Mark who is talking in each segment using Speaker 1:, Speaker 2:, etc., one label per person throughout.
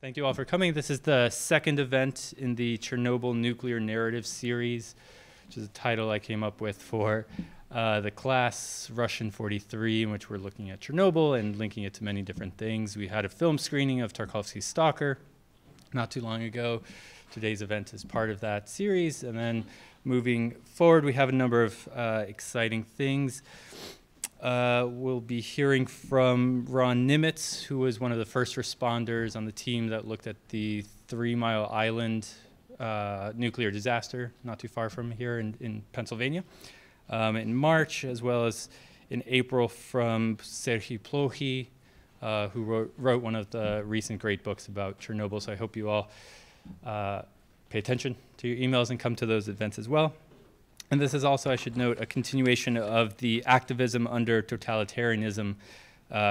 Speaker 1: Thank you all for coming. This is the second event in the Chernobyl Nuclear Narrative series, which is a title I came up with for the class Russian 43, in which we're looking at Chernobyl and linking it to many different things. We had a film screening of Tarkovsky's Stalker not too long ago. Today's event is part of that series. And then moving forward, we have a number of exciting things. We'll be hearing from Ron Nimitz, who was one of the first responders on the team that looked at the 3 Mile Island nuclear disaster, not too far from here in Pennsylvania, in March, as well as in April from Serhiy Plokhy, who wrote one of the recent great books about Chernobyl. So I hope you all pay attention to your emails and come to those events as well. And this is also, I should note, a continuation of the Activism under Totalitarianism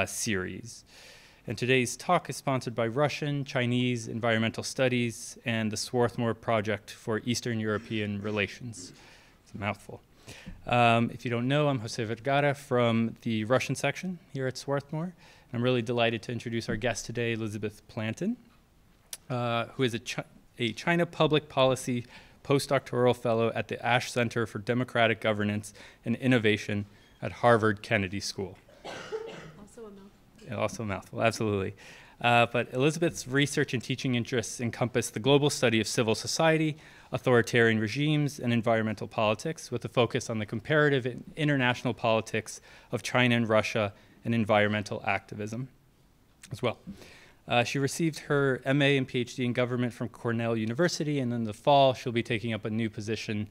Speaker 1: series. And today's talk is sponsored by Russian, Chinese, Environmental Studies, and the Swarthmore Project for Eastern European Relations. It's a mouthful. If you don't know, I'm Jose Vergara from the Russian section here at Swarthmore. I'm really delighted to introduce our guest today, Elizabeth Plantan, who is a China Public Policy postdoctoral fellow at the Ash Center for Democratic Governance and Innovation at Harvard Kennedy School.
Speaker 2: Also a mouthful.
Speaker 1: Yeah, also a mouthful, absolutely. But Elizabeth's research and teaching interests encompass the global study of civil society, authoritarian regimes, and environmental politics, with a focus on the comparative and international politics of China and Russia and environmental activism as well. She received her MA and PhD in government from Cornell University, and in the fall, she'll be taking up a new position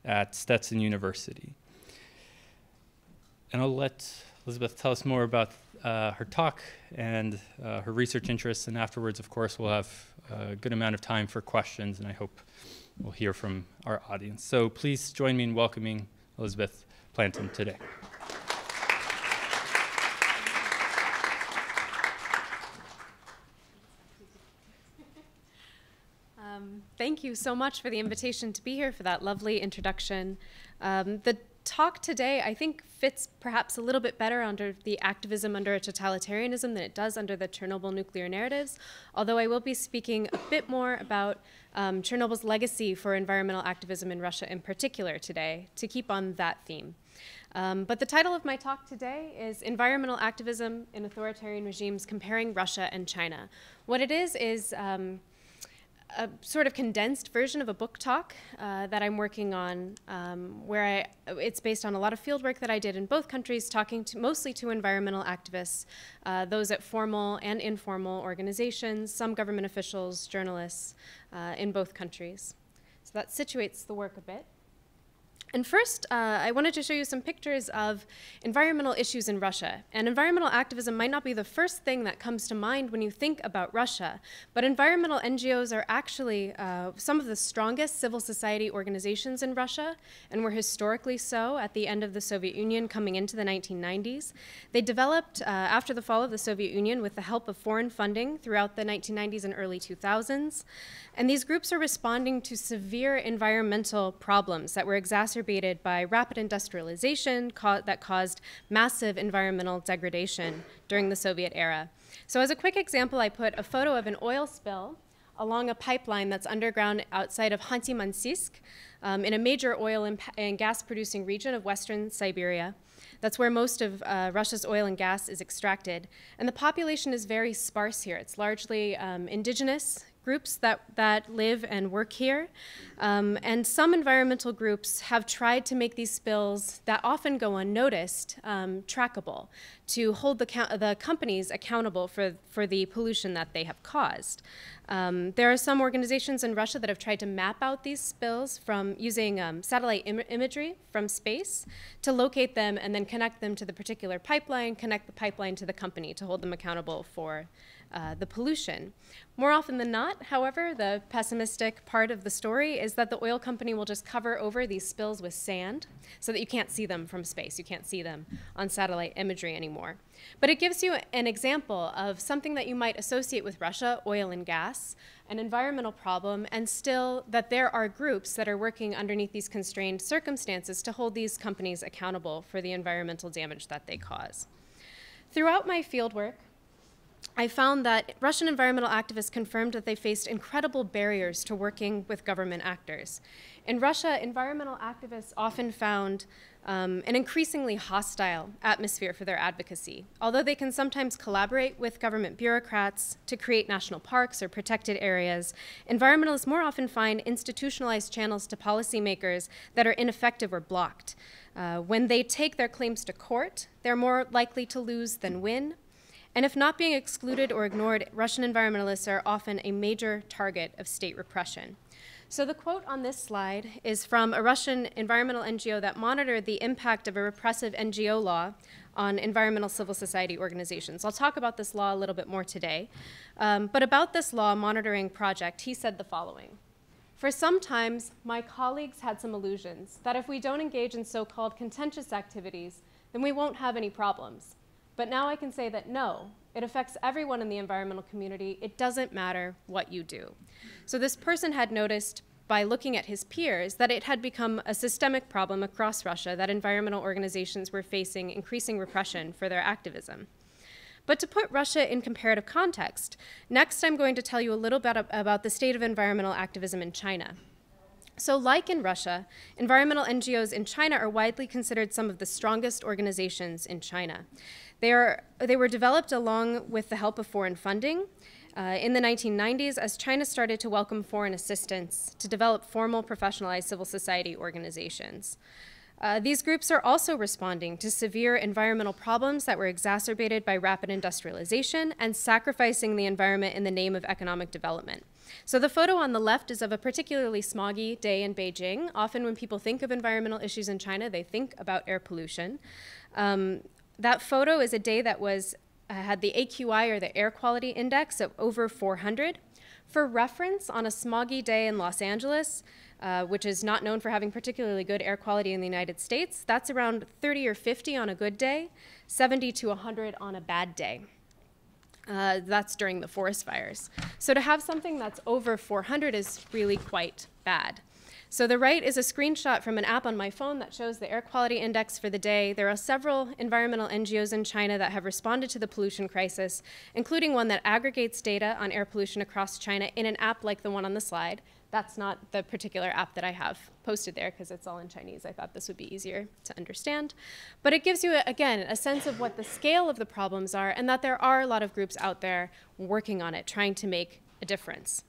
Speaker 1: at Stetson University. And I'll let Elizabeth tell us more about her talk and her research interests, and afterwards, of course, we'll have a good amount of time for questions, and I hope we'll hear from our audience. So please join me in welcoming Elizabeth Plantan today.
Speaker 2: Thank you so much for the invitation to be here, for that lovely introduction. The talk today, I think, fits perhaps a little bit better under the activism under a totalitarianism than it does under the Chernobyl nuclear narratives, although I will be speaking a bit more about Chernobyl's legacy for environmental activism in Russia in particular today, to keep on that theme. But the title of my talk today is Environmental Activism in Authoritarian Regimes Comparing Russia and China. What it is a sort of condensed version of a book talk that I'm working on, where it's based on a lot of field work that I did in both countries, talking mostly to environmental activists, those at formal and informal organizations, some government officials, journalists in both countries. So that situates the work a bit. And first, I wanted to show you some pictures of environmental issues in Russia. And environmental activism might not be the first thing that comes to mind when you think about Russia, but environmental NGOs are actually some of the strongest civil society organizations in Russia, and were historically so at the end of the Soviet Union coming into the 1990s. They developed after the fall of the Soviet Union with the help of foreign funding throughout the 1990s and early 2000s. And these groups are responding to severe environmental problems that were exacerbated by rapid industrialization that caused massive environmental degradation during the Soviet era. So as a quick example, I put a photo of an oil spill along a pipeline that's underground outside of Khanty-Mansiysk in a major oil and gas producing region of Western Siberia. That's where most of Russia's oil and gas is extracted. And the population is very sparse here. It's largely indigenous groups that live and work here. And some environmental groups have tried to make these spills that often go unnoticed trackable, to hold the companies accountable for the pollution that they have caused. There are some organizations in Russia that have tried to map out these spills from using satellite imagery from space to locate them and then connect them to the particular pipeline, connect the pipeline to the company to hold them accountable for the pollution. More often than not, however, the pessimistic part of the story is that the oil company will just cover over these spills with sand so that you can't see them from space. You can't see them on satellite imagery anymore. But it gives you an example of something that you might associate with Russia, oil and gas, an environmental problem, and still that there are groups that are working underneath these constrained circumstances to hold these companies accountable for the environmental damage that they cause. Throughout my fieldwork, I found that Russian environmental activists confirmed that they faced incredible barriers to working with government actors. In Russia, environmental activists often found an increasingly hostile atmosphere for their advocacy. Although they can sometimes collaborate with government bureaucrats to create national parks or protected areas, environmentalists more often find institutionalized channels to policymakers that are ineffective or blocked. When they take their claims to court, they're more likely to lose than win. And if not being excluded or ignored, Russian environmentalists are often a major target of state repression. So the quote on this slide is from a Russian environmental NGO that monitored the impact of a repressive NGO law on environmental civil society organizations. I'll talk about this law a little bit more today. But about this law monitoring project, he said the following. For some times, my colleagues had some illusions that if we don't engage in so-called contentious activities, then we won't have any problems. But now I can say that no, it affects everyone in the environmental community. It doesn't matter what you do. So this person had noticed by looking at his peers that it had become a systemic problem across Russia that environmental organizations were facing increasing repression for their activism. But to put Russia in comparative context, next I'm going to tell you a little bit about the state of environmental activism in China. So like in Russia, environmental NGOs in China are widely considered some of the strongest organizations in China. They were developed along with the help of foreign funding in the 1990s as China started to welcome foreign assistance to develop formal professionalized civil society organizations. These groups are also responding to severe environmental problems that were exacerbated by rapid industrialization and sacrificing the environment in the name of economic development. So the photo on the left is of a particularly smoggy day in Beijing. Often when people think of environmental issues in China, they think about air pollution. That photo is a day that had the AQI, or the air quality index, of over 400. For reference, on a smoggy day in Los Angeles, which is not known for having particularly good air quality in the United States, that's around 30 or 50 on a good day, 70 to 100 on a bad day. That's during the forest fires. So to have something that's over 400 is really quite bad. So the right is a screenshot from an app on my phone that shows the air quality index for the day. There are several environmental NGOs in China that have responded to the pollution crisis, including one that aggregates data on air pollution across China in an app like the one on the slide. That's not the particular app that I have posted there because it's all in Chinese. I thought this would be easier to understand. But it gives you, again, a sense of what the scale of the problems are and that there are a lot of groups out there working on it, trying to make a difference.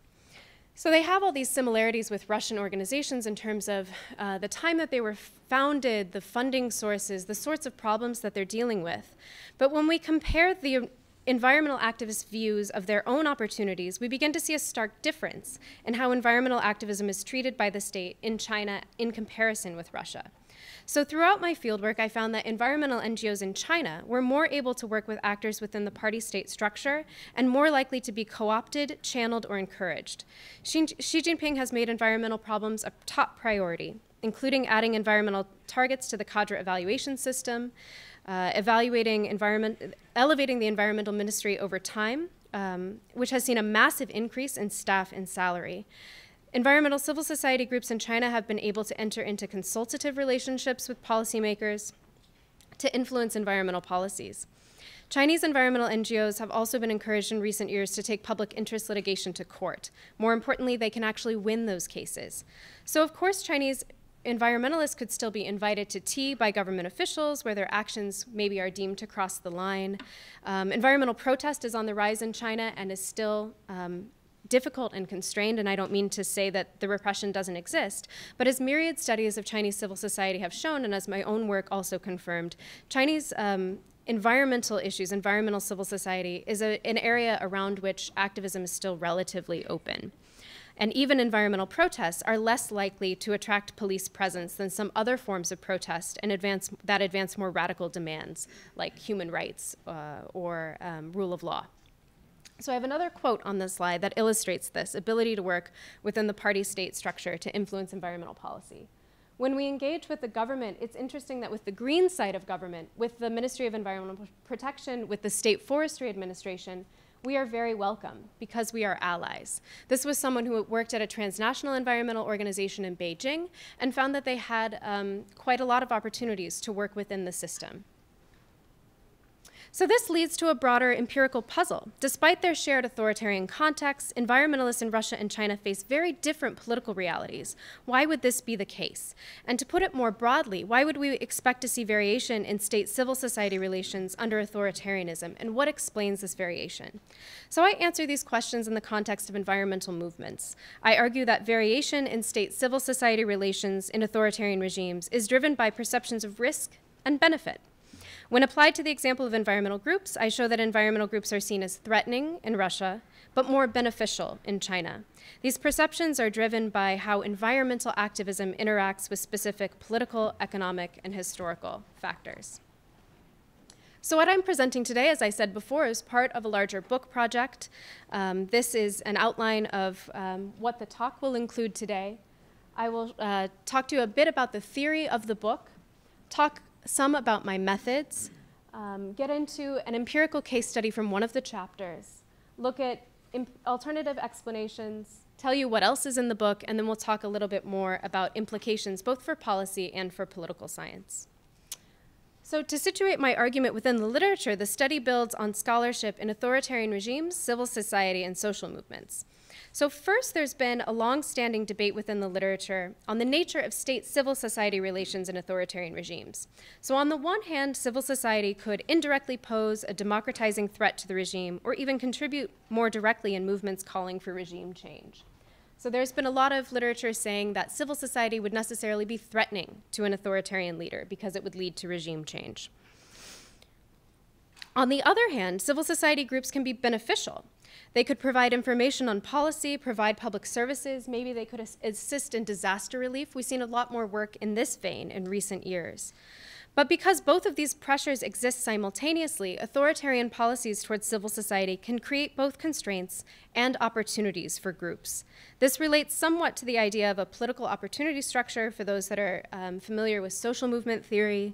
Speaker 2: So they have all these similarities with Russian organizations in terms of the time that they were founded, the funding sources, the sorts of problems that they're dealing with. But when we compare the environmental activists' views of their own opportunities, we begin to see a stark difference in how environmental activism is treated by the state in China in comparison with Russia. So throughout my fieldwork, I found that environmental NGOs in China were more able to work with actors within the party-state structure and more likely to be co-opted, channeled, or encouraged. Xi Jinping has made environmental problems a top priority, including adding environmental targets to the cadre evaluation system, elevating the environmental ministry over time, which has seen a massive increase in staff and salary. Environmental civil society groups in China have been able to enter into consultative relationships with policymakers to influence environmental policies. Chinese environmental NGOs have also been encouraged in recent years to take public interest litigation to court. More importantly, they can actually win those cases. So of course, Chinese environmentalists could still be invited to tea by government officials where their actions maybe are deemed to cross the line. Environmental protest is on the rise in China and is still difficult and constrained, and I don't mean to say that the repression doesn't exist, but as myriad studies of Chinese civil society have shown, and as my own work also confirmed, Chinese environmental issues, environmental civil society, is an area around which activism is still relatively open. And even environmental protests are less likely to attract police presence than some other forms of protest and advance more radical demands like human rights or rule of law. So I have another quote on this slide that illustrates this ability to work within the party-state structure to influence environmental policy. When we engage with the government, it's interesting that with the green side of government, with the Ministry of Environmental Protection, with the State Forestry Administration, we are very welcome because we are allies. This was someone who worked at a transnational environmental organization in Beijing and found that they had quite a lot of opportunities to work within the system. So this leads to a broader empirical puzzle. Despite their shared authoritarian contexts, environmentalists in Russia and China face very different political realities. Why would this be the case? And to put it more broadly, why would we expect to see variation in state-civil society relations under authoritarianism, and what explains this variation? So I answer these questions in the context of environmental movements. I argue that variation in state-civil society relations in authoritarian regimes is driven by perceptions of risk and benefit. When applied to the example of environmental groups, I show that environmental groups are seen as threatening in Russia, but more beneficial in China. These perceptions are driven by how environmental activism interacts with specific political, economic, and historical factors. So what I'm presenting today, as I said before, is part of a larger book project. This is an outline of what the talk will include today. I will talk to you a bit about the theory of the book, talk some about my methods, get into an empirical case study from one of the chapters, look at alternative explanations, tell you what else is in the book, and then we'll talk a little bit more about implications both for policy and for political science. So to situate my argument within the literature, the study builds on scholarship in authoritarian regimes, civil society, and social movements. So first, there's been a long-standing debate within the literature on the nature of state-civil society relations in authoritarian regimes. So on the one hand, civil society could indirectly pose a democratizing threat to the regime or even contribute more directly in movements calling for regime change. So there's been a lot of literature saying that civil society would necessarily be threatening to an authoritarian leader because it would lead to regime change. On the other hand, civil society groups can be beneficial. They could provide information on policy, provide public services, maybe they could assist in disaster relief. We've seen a lot more work in this vein in recent years. But because both of these pressures exist simultaneously, authoritarian policies towards civil society can create both constraints and opportunities for groups. This relates somewhat to the idea of a political opportunity structure for those that are familiar with social movement theory.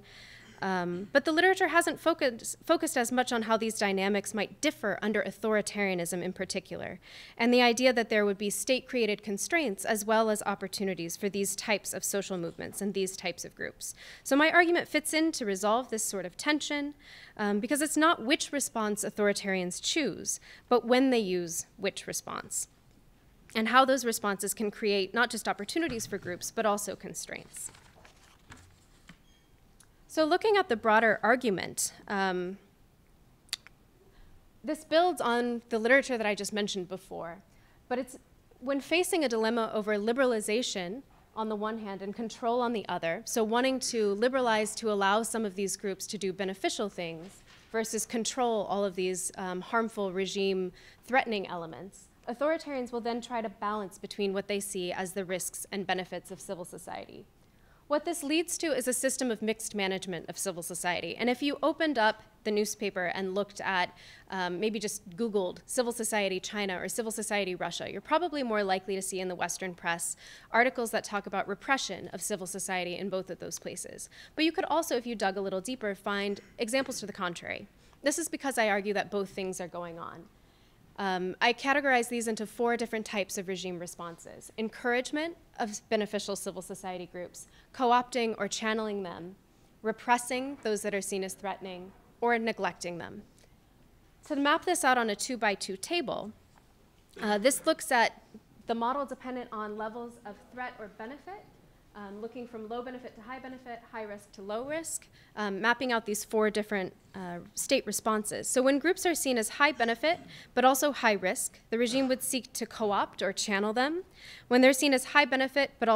Speaker 2: But the literature hasn't focused as much on how these dynamics might differ under authoritarianism in particular, and the idea that there would be state-created constraints as well as opportunities for these types of social movements and these types of groups. So my argument fits in to resolve this sort of tension, because it's not which response authoritarians choose, but when they use which response, and how those responses can create not just opportunities for groups, but also constraints. So looking at the broader argument, this builds on the literature that I just mentioned before, but it's when facing a dilemma over liberalization on the one hand and control on the other, so wanting to liberalize to allow some of these groups to do beneficial things versus control all of these harmful regime threatening elements, authoritarians will then try to balance between what they see as the risks and benefits of civil society. What this leads to is a system of mixed management of civil society. And if you opened up the newspaper and looked at, maybe just Googled civil society China or civil society Russia, you're probably more likely to see in the Western press articles that talk about repression of civil society in both of those places. But you could also, if you dug a little deeper, find examples to the contrary. This is because I argue that both things are going on. I categorize these into 4 different types of regime responses: encouragement of beneficial civil society groups, co-opting or channeling them, repressing those that are seen as threatening, or neglecting them. To map this out on a 2x2 table, this looks at the model dependent on levels of threat or benefit, looking from low benefit to high benefit, high risk to low risk, mapping out these 4 different state responses. So when groups are seen as high benefit, but also high risk, the regime would seek to co-opt or channel them. When they're seen as high benefit, but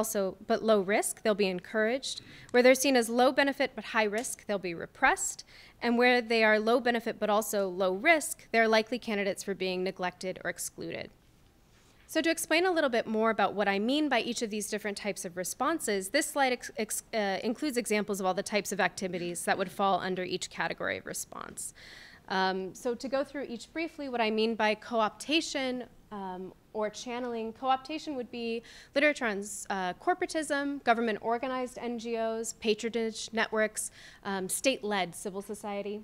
Speaker 2: low risk, they'll be encouraged. Where they're seen as low benefit, but high risk, they'll be repressed. And where they are low benefit, but also low risk, they're likely candidates for being neglected or excluded. So to explain a little bit more about what I mean by each of these different types of responses, this slide includes examples of all the types of activities that would fall under each category of response. So to go through each briefly, what I mean by co-optation or channeling. Co-optation would be literature on corporatism, government-organized NGOs, patronage networks, state-led civil society.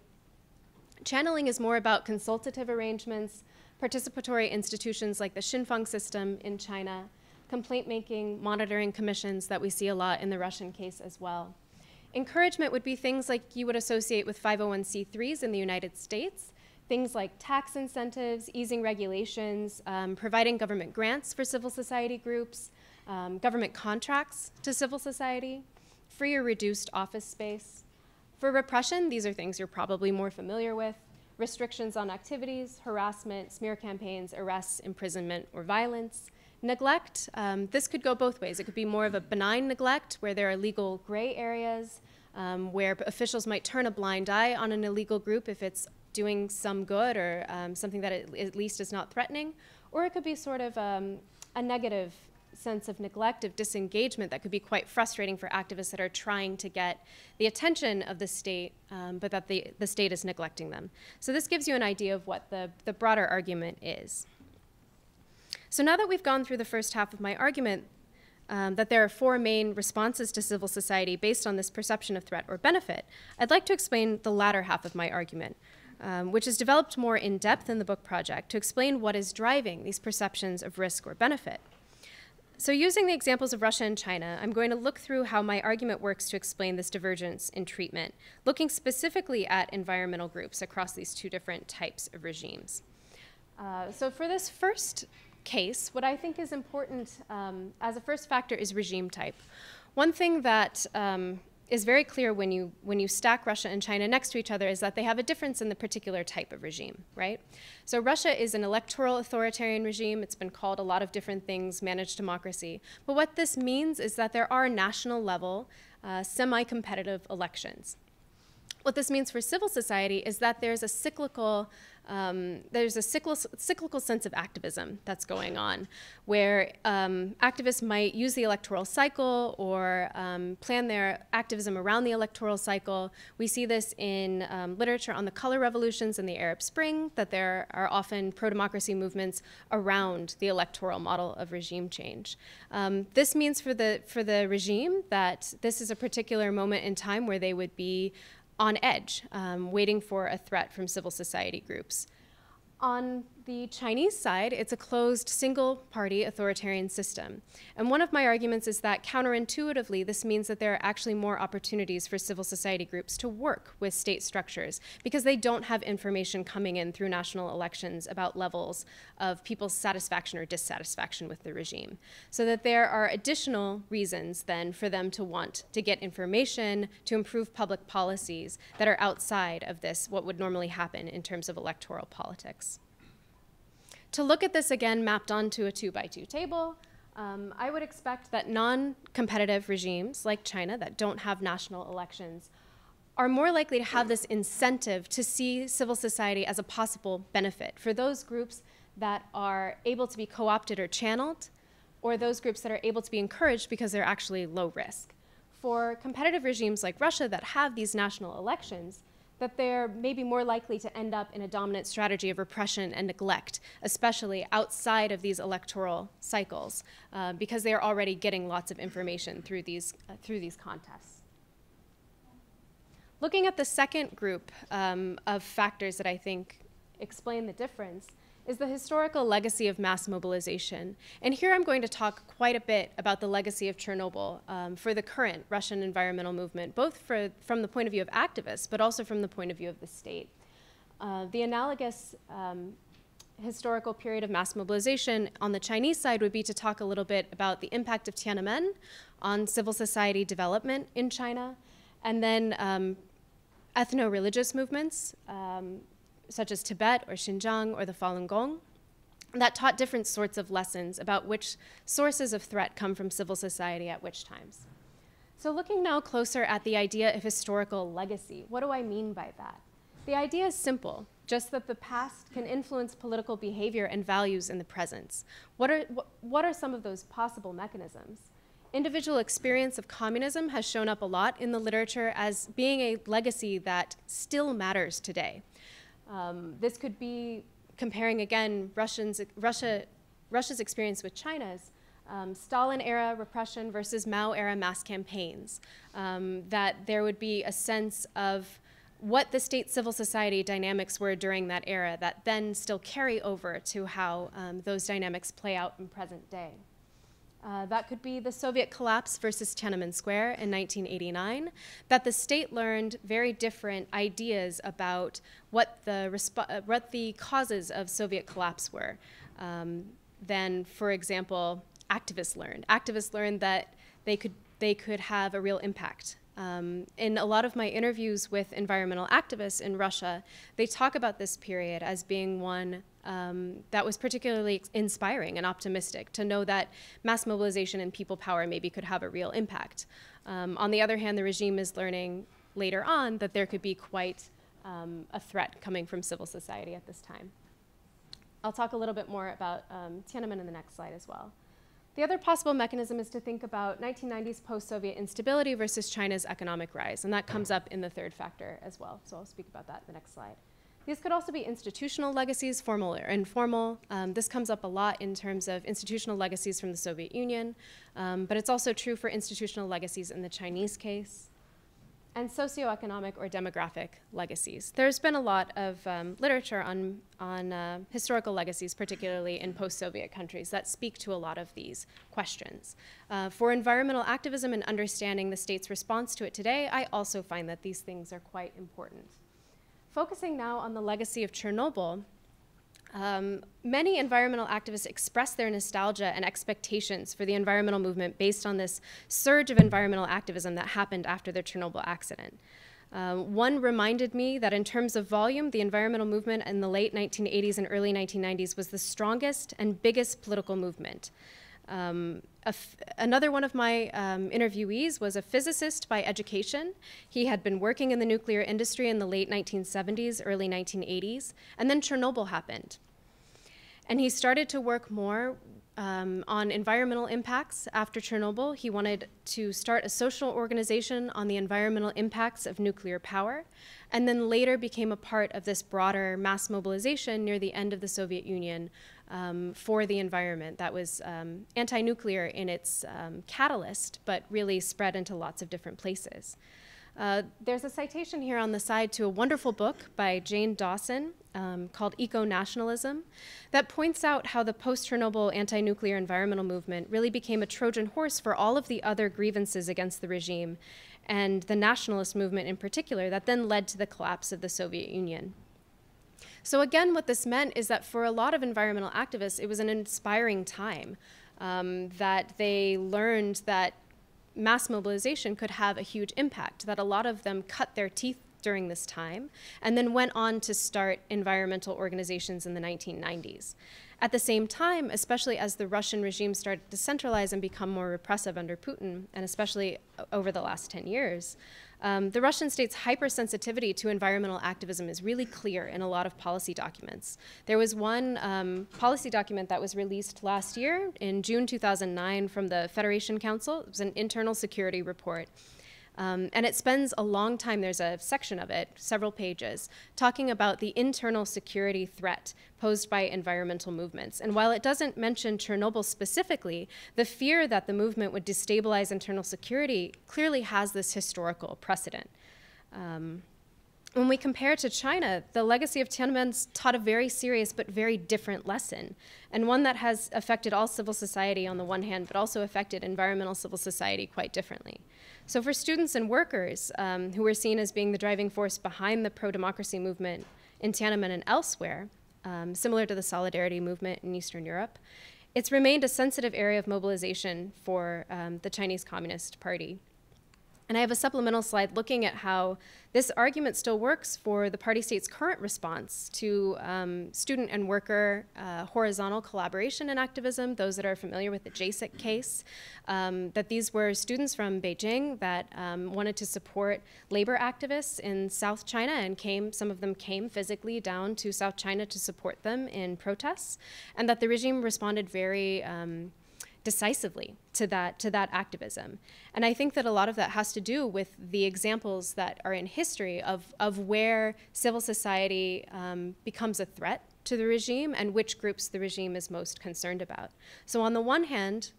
Speaker 2: Channeling is more about consultative arrangements, participatory institutions like the Xinfang system in China, complaint-making, monitoring commissions that we see a lot in the Russian case as well. Encouragement would be things like you would associate with 501c3s in the United States, things like tax incentives, easing regulations, providing government grants for civil society groups, government contracts to civil society, free or reduced office space. For repression, these are things you're probably more familiar with: restrictions on activities, harassment, smear campaigns, arrests, imprisonment, or violence. Neglect, this could go both ways. It could be more of a benign neglect where there are legal gray areas, where officials might turn a blind eye on an illegal group if it's doing some good or something that at least is not threatening. Or it could be sort of a negative sense of neglect, of disengagement that could be quite frustrating for activists that are trying to get the attention of the state, but that the state is neglecting them. So this gives you an idea of what the broader argument is. So now that we've gone through the first half of my argument, that there are four main responses to civil society based on this perception of threat or benefit, I'd like to explain the latter half of my argument, which is developed more in depth in the book project to explain what is driving these perceptions of risk or benefit. So using the examples of Russia and China, I'm going to look through how my argument works to explain this divergence in treatment, looking specifically at environmental groups across these two different types of regimes. So for this first case, what I think is important as a first factor is regime type. One thing that is very clear when you stack Russia and China next to each other is that they have a difference in the particular type of regime, right? So Russia is an electoral authoritarian regime. It's been called a lot of different things, managed democracy. But what this means is that there are national level, semi-competitive elections. What this means for civil society is that there's a cyclical sense of activism that's going on, where activists might use the electoral cycle or plan their activism around the electoral cycle. We see this in literature on the color revolutions and the Arab Spring, that there are often pro-democracy movements around the electoral model of regime change. This means for the regime that this is a particular moment in time where they would be on edge, waiting for a threat from civil society groups. On the Chinese side, it's a closed, single-party authoritarian system. And one of my arguments is that counterintuitively, this means that there are actually more opportunities for civil society groups to work with state structures because they don't have information coming in through national elections about levels of people's satisfaction or dissatisfaction with the regime. So that there are additional reasons then for them to want to get information to improve public policies that are outside of this, what would normally happen in terms of electoral politics. To look at this again mapped onto a 2x2 table, I would expect that non-competitive regimes like China that don't have national elections are more likely to have this incentive to see civil society as a possible benefit for those groups that are able to be co-opted or channeled, or those groups that are able to be encouraged because they're actually low risk. For competitive regimes like Russia that have these national elections, that they're maybe more likely to end up in a dominant strategy of repression and neglect, especially outside of these electoral cycles, because they are already getting lots of information through these contests. Looking at the second group of factors that I think explain the difference is the historical legacy of mass mobilization. And here I'm going to talk quite a bit about the legacy of Chernobyl for the current Russian environmental movement, both from the point of view of activists, but also from the point of view of the state. The analogous historical period of mass mobilization on the Chinese side would be to talk a little bit about the impact of Tiananmen on civil society development in China, and then ethno-religious movements, such as Tibet or Xinjiang or the Falun Gong, that taught different sorts of lessons about which sources of threat come from civil society at which times. So looking now closer at the idea of historical legacy, what do I mean by that? The idea is simple, just that the past can influence political behavior and values in the present. What are some of those possible mechanisms? Individual experience of communism has shown up a lot in the literature as being a legacy that still matters today. This could be comparing, again, Russia's experience with China's Stalin-era repression versus Mao-era mass campaigns, that there would be a sense of what the state civil society dynamics were during that era that then still carry over to how those dynamics play out in present day. That could be the Soviet collapse versus Tiananmen Square in 1989, that the state learned very different ideas about what the causes of Soviet collapse were than, for example, activists learned. Activists learned that they could have a real impact. In a lot of my interviews with environmental activists in Russia, they talk about this period as being one that was particularly inspiring and optimistic, to know that mass mobilization and people power maybe could have a real impact. On the other hand, the regime is learning later on that there could be quite a threat coming from civil society at this time. I'll talk a little bit more about Tiananmen in the next slide as well. The other possible mechanism is to think about 1990s post-Soviet instability versus China's economic rise, and that comes up in the third factor as well, so I'll speak about that in the next slide. These could also be institutional legacies, formal or informal. This comes up a lot in terms of institutional legacies from the Soviet Union, but it's also true for institutional legacies in the Chinese case, and socioeconomic or demographic legacies. There's been a lot of literature on historical legacies, particularly in post-Soviet countries, that speak to a lot of these questions. For environmental activism and understanding the state's response to it today, I also find that these things are quite important. Focusing now on the legacy of Chernobyl, many environmental activists express their nostalgia and expectations for the environmental movement based on this surge of environmental activism that happened after the Chernobyl accident. One reminded me that in terms of volume, the environmental movement in the late 1980s and early 1990s was the strongest and biggest political movement. Another one of my interviewees was a physicist by education. He had been working in the nuclear industry in the late 1970s, early 1980s, and then Chernobyl happened. And he started to work more on environmental impacts after Chernobyl. He wanted to start a social organization on the environmental impacts of nuclear power, and then later became a part of this broader mass mobilization near the end of the Soviet Union for the environment that was anti-nuclear in its catalyst, but really spread into lots of different places. There's a citation here on the side to a wonderful book by Jane Dawson called Eco-Nationalism that points out how the post-Chernobyl anti-nuclear environmental movement really became a Trojan horse for all of the other grievances against the regime and the nationalist movement in particular that then led to the collapse of the Soviet Union. So again, what this meant is that for a lot of environmental activists, it was an inspiring time that they learned that mass mobilization could have a huge impact, that a lot of them cut their teeth during this time and then went on to start environmental organizations in the 1990s. At the same time, especially as the Russian regime started to centralize and become more repressive under Putin, and especially over the last 10 years, the Russian state's hypersensitivity to environmental activism is really clear in a lot of policy documents. There was one policy document that was released last year in June 2009 from the Federation Council. It was an internal security report. And it spends a long time, there's a section of it, several pages, talking about the internal security threat posed by environmental movements. And while it doesn't mention Chernobyl specifically, the fear that the movement would destabilize internal security clearly has this historical precedent. When we compare to China, the legacy of Tiananmen taught a very serious but very different lesson, and one that has affected all civil society on the one hand, but also affected environmental civil society quite differently. So for students and workers who were seen as being the driving force behind the pro-democracy movement in Tiananmen and elsewhere, similar to the Solidarity movement in Eastern Europe, it's remained a sensitive area of mobilization for the Chinese Communist Party. And I have a supplemental slide looking at how this argument still works for the party state's current response to student and worker horizontal collaboration and activism, those that are familiar with the JASIC case, that these were students from Beijing that wanted to support labor activists in South China and some of them came physically down to South China to support them in protests, and that the regime responded very decisively to that activism. And I think that a lot of that has to do with the examples that are in history of where civil society becomes a threat to the regime and which groups the regime is most concerned about. So on the one hand,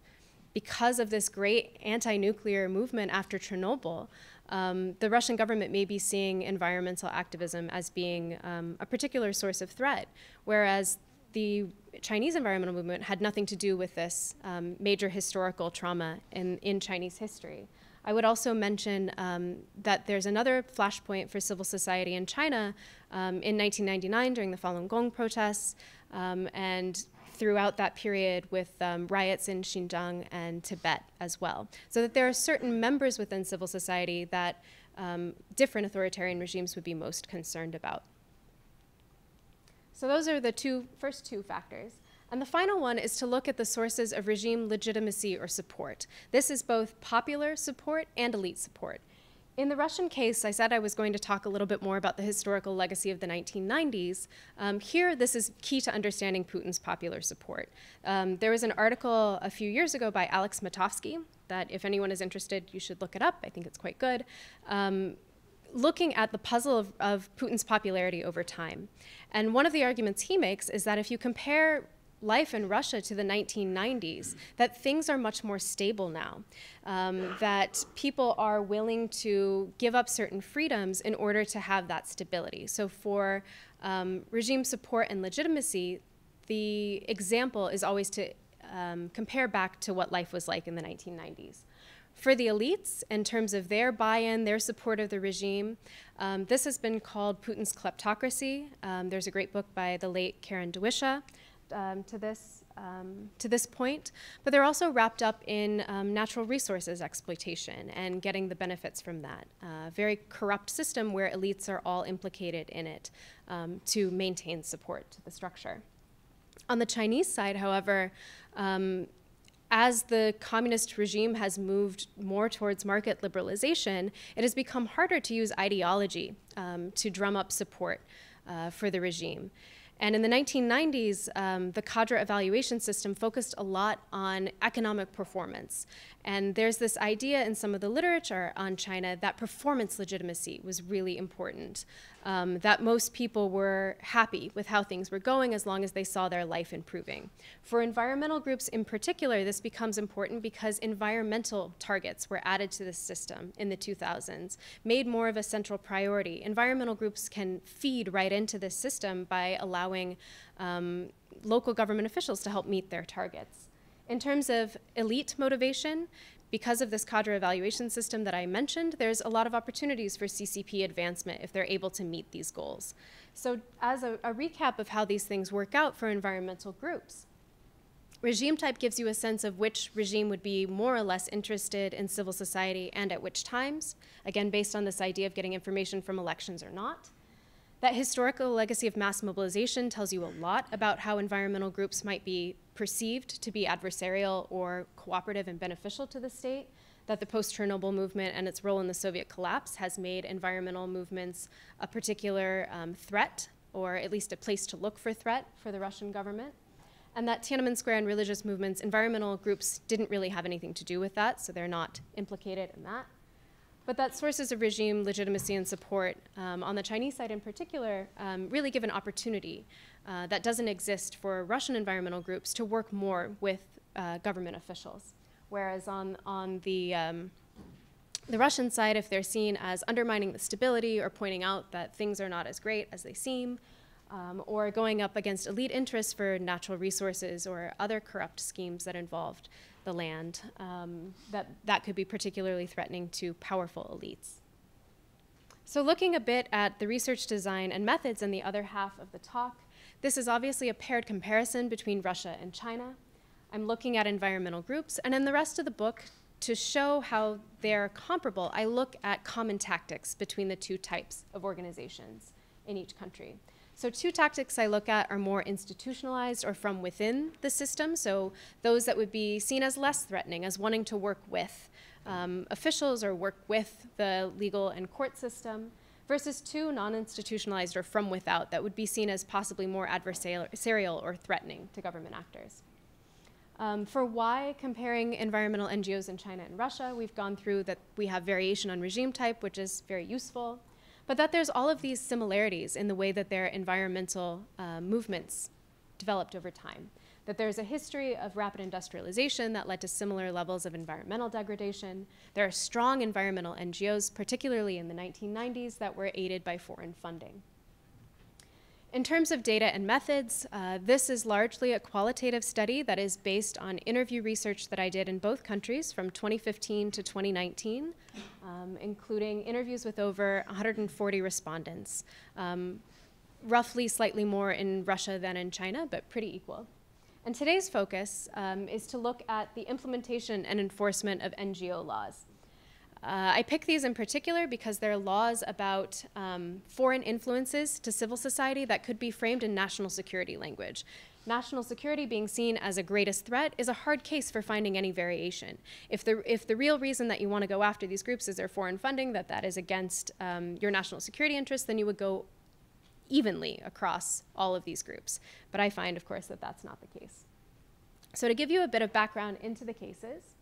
Speaker 2: because of this great anti-nuclear movement after Chernobyl, the Russian government may be seeing environmental activism as being a particular source of threat, whereas the Chinese environmental movement had nothing to do with this major historical trauma in Chinese history. I would also mention that there's another flashpoint for civil society in China in 1999 during the Falun Gong protests, and throughout that period with riots in Xinjiang and Tibet as well. So that there are certain members within civil society that different authoritarian regimes would be most concerned about. So those are the first two factors. And the final one is to look at the sources of regime legitimacy or support. This is both popular support and elite support. In the Russian case, I said I was going to talk a little bit more about the historical legacy of the 1990s. Here, this is key to understanding Putin's popular support. There was an article a few years ago by Alex Matovsky that if anyone is interested, you should look it up. I think it's quite good. Looking at the puzzle of Putin's popularity over time. And one of the arguments he makes is that if you compare life in Russia to the 1990s, that things are much more stable now, that people are willing to give up certain freedoms in order to have that stability. So for regime support and legitimacy, the example is always to compare back to what life was like in the 1990s. For the elites, in terms of their buy-in, their support of the regime, this has been called Putin's kleptocracy. There's a great book by the late Karen Dwisha to this point, but they're also wrapped up in natural resources exploitation and getting the benefits from that. Very corrupt system where elites are all implicated in it to maintain support to the structure. On the Chinese side, however, as the communist regime has moved more towards market liberalization, it has become harder to use ideology to drum up support for the regime. And in the 1990s, the cadre evaluation system focused a lot on economic performance. And there's this idea in some of the literature on China that performance legitimacy was really important, that most people were happy with how things were going as long as they saw their life improving. For environmental groups in particular, this becomes important because environmental targets were added to the system in the 2000s, made more of a central priority. Environmental groups can feed right into this system by allowing local government officials to help meet their targets. In terms of elite motivation, because of this cadre evaluation system that I mentioned, there's a lot of opportunities for CCP advancement if they're able to meet these goals. So as a recap of how these things work out for environmental groups, regime type gives you a sense of which regime would be more or less interested in civil society and at which times, again, based on this idea of getting information from elections or not. That historical legacy of mass mobilization tells you a lot about how environmental groups might be perceived to be adversarial or cooperative and beneficial to the state, that the post-Chernobyl movement and its role in the Soviet collapse has made environmental movements a particular threat, or at least a place to look for threat for the Russian government, and that Tiananmen Square and religious movements, environmental groups didn't really have anything to do with that, so they're not implicated in that. But that sources of regime legitimacy and support on the Chinese side in particular really give an opportunity that doesn't exist for Russian environmental groups to work more with government officials. Whereas on the Russian side, if they're seen as undermining the stability or pointing out that things are not as great as they seem, or going up against elite interests for natural resources or other corrupt schemes that involved the land, that could be particularly threatening to powerful elites. So looking a bit at the research design and methods in the other half of the talk, this is obviously a paired comparison between Russia and China. I'm looking at environmental groups, and in the rest of the book, to show how they're comparable, I look at common tactics between the two types of organizations in each country. So two tactics I look at are more institutionalized or from within the system, so those that would be seen as less threatening, as wanting to work with officials or work with the legal and court system, versus two non-institutionalized or from without that would be seen as possibly more adversarial or threatening to government actors. For why comparing environmental NGOs in China and Russia, we've gone through that we have variation on regime type, which is very useful, but that there's all of these similarities in the way that their environmental movements developed over time. That there's a history of rapid industrialization that led to similar levels of environmental degradation. There are strong environmental NGOs, particularly in the 1990s, that were aided by foreign funding. In terms of data and methods, this is largely a qualitative study that is based on interview research that I did in both countries from 2015 to 2019, including interviews with over 140 respondents, roughly slightly more in Russia than in China, but pretty equal. And today's focus is to look at the implementation and enforcement of NGO laws. I pick these in particular because they're laws about foreign influences to civil society that could be framed in national security language. National security being seen as a greatest threat is a hard case for finding any variation. If the real reason that you want to go after these groups is their foreign funding, that is against your national security interests, then you would go evenly across all of these groups. But I find, of course, that that's not the case. So to give you a bit of background into the cases,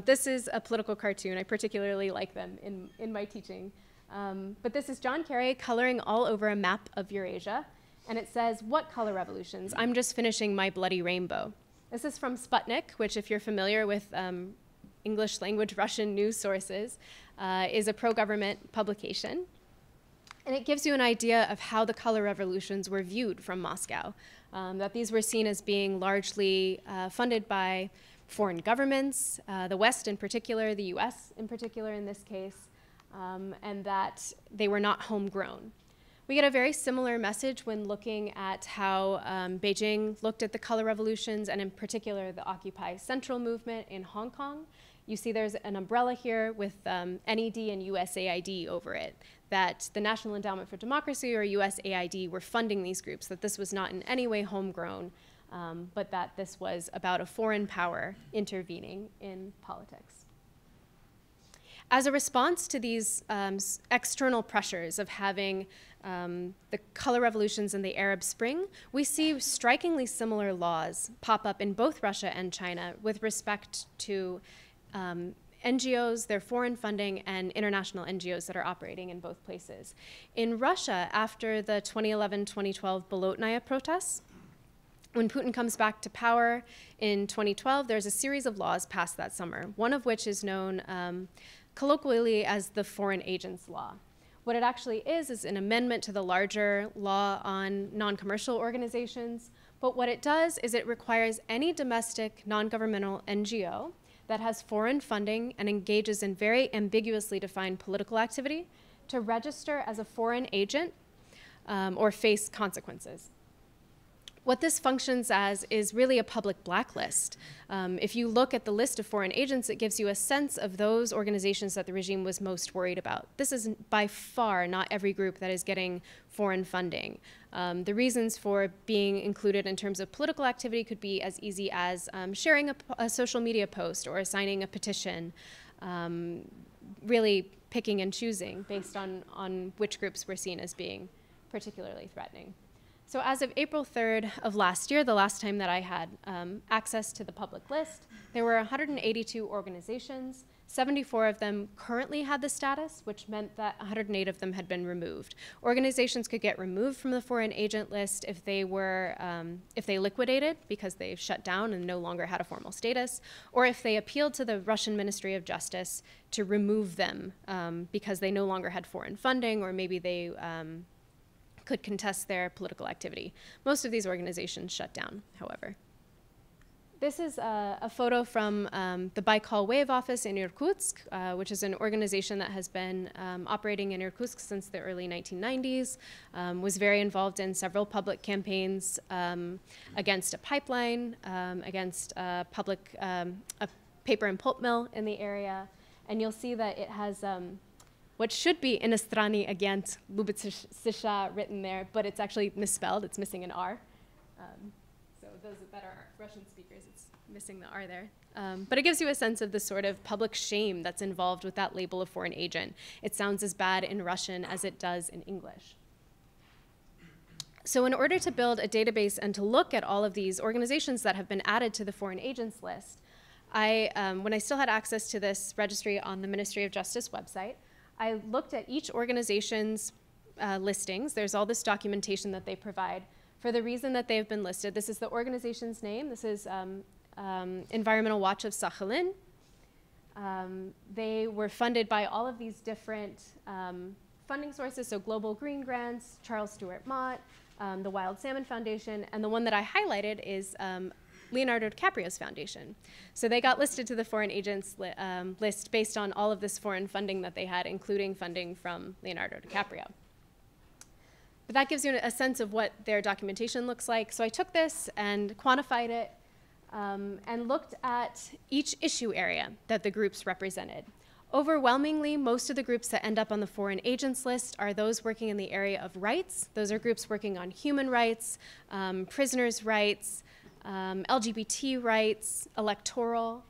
Speaker 2: this is a political cartoon. I particularly like them in my teaching. But this is John Kerry coloring all over a map of Eurasia. And it says, "What color revolutions? I'm just finishing my bloody rainbow." This is from Sputnik, which, if you're familiar with English language Russian news sources, is a pro-government publication. And it gives you an idea of how the color revolutions were viewed from Moscow, that these were seen as being largely funded by foreign governments, the West in particular, the US in particular in this case, and that they were not homegrown. We get a very similar message when looking at how Beijing looked at the color revolutions, and in particular the Occupy Central movement in Hong Kong. You see there's an umbrella here with NED and USAID over it, that the National Endowment for Democracy or USAID were funding these groups, that this was not in any way homegrown, but that this was about a foreign power intervening in politics. As a response to these external pressures of having the color revolutions and the Arab Spring, we see strikingly similar laws pop up in both Russia and China with respect to NGOs, their foreign funding, and international NGOs that are operating in both places. In Russia, after the 2011-2012 Bolotnaya protests, when Putin comes back to power in 2012, there's a series of laws passed that summer, one of which is known colloquially as the Foreign Agents Law. What it actually is an amendment to the larger law on non-commercial organizations, but what it does is it requires any domestic non-governmental NGO that has foreign funding and engages in very ambiguously defined political activity to register as a foreign agent or face consequences. What this functions as is really a public blacklist. If you look at the list of foreign agents, it gives you a sense of those organizations that the regime was most worried about. This is by far not every group that is getting foreign funding. The reasons for being included in terms of political activity could be as easy as sharing a social media post or signing a petition, really picking and choosing based on which groups were seen as being particularly threatening. So as of April 3rd of last year, the last time that I had access to the public list, there were 182 organizations. 74 of them currently had the status, which meant that 108 of them had been removed. Organizations could get removed from the foreign agent list if they were, if they liquidated because they shut down and no longer had a formal status, or if they appealed to the Russian Ministry of Justice to remove them because they no longer had foreign funding, or maybe they could contest their political activity. Most of these organizations shut down, however. This is a photo from the Baikal Wave office in Irkutsk, which is an organization that has been operating in Irkutsk since the early 1990s, was very involved in several public campaigns against a pipeline, against a paper and pulp mill in the area. And you'll see that it has what should be Inostrany agent Lubitsisha written there, but it's actually misspelled. It's missing an R. So those that are Russian speakers, it's missing the R there. But it gives you a sense of the sort of public shame that's involved with that label of foreign agent. It sounds as bad in Russian as it does in English. So in order to build a database and to look at all of these organizations that have been added to the foreign agents list, when I still had access to this registry on the Ministry of Justice website, I looked at each organization's listings. There's all this documentation that they provide for the reason that they've been listed. This is the organization's name. This is Environmental Watch of Sakhalin. They were funded by all of these different funding sources, so Global Green Grants, Charles Stewart Mott, the Wild Salmon Foundation, and the one that I highlighted is Leonardo DiCaprio's foundation. So they got listed to the foreign agents list based on all of this foreign funding that they had, including funding from Leonardo DiCaprio. But that gives you a sense of what their documentation looks like. So I took this and quantified it and looked at each issue area that the groups represented. Overwhelmingly, most of the groups that end up on the foreign agents list are those working in the area of rights. Those are groups working on human rights, prisoners' rights, LGBT rights, electoral.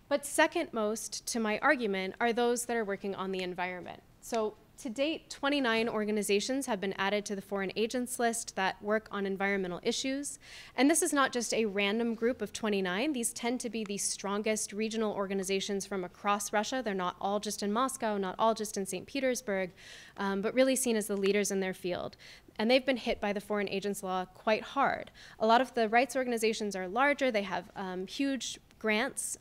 Speaker 2: But second most to my argument are those that are working on the environment. So to date, 29 organizations have been added to the foreign agents list that work on environmental issues. And this is not just a random group of 29. These tend to be the strongest regional organizations from across Russia. They're not all just in Moscow, not all just in St. Petersburg, but really seen as the leaders in their field. And they've been hit by the foreign agents law quite hard. A lot of the rights organizations are larger. They have huge grants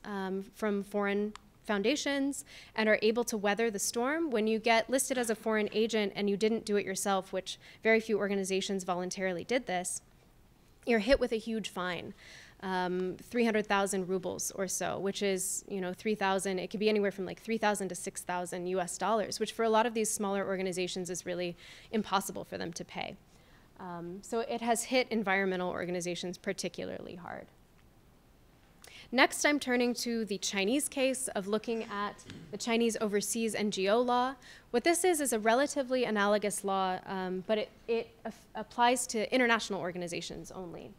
Speaker 2: from foreign foundations and are able to weather the storm. When you get listed as a foreign agent and you didn't do it yourself, which very few organizations voluntarily did this, you're hit with a huge fine, 300,000 rubles or so, which is, 3,000, it could be anywhere from like 3,000 to 6,000 US dollars, which for a lot of these smaller organizations is really impossible for them to pay. So it has hit environmental organizations particularly hard. Next, I'm turning to the Chinese case of looking at the Chinese overseas NGO law. What this is a relatively analogous law, but it applies to international organizations only.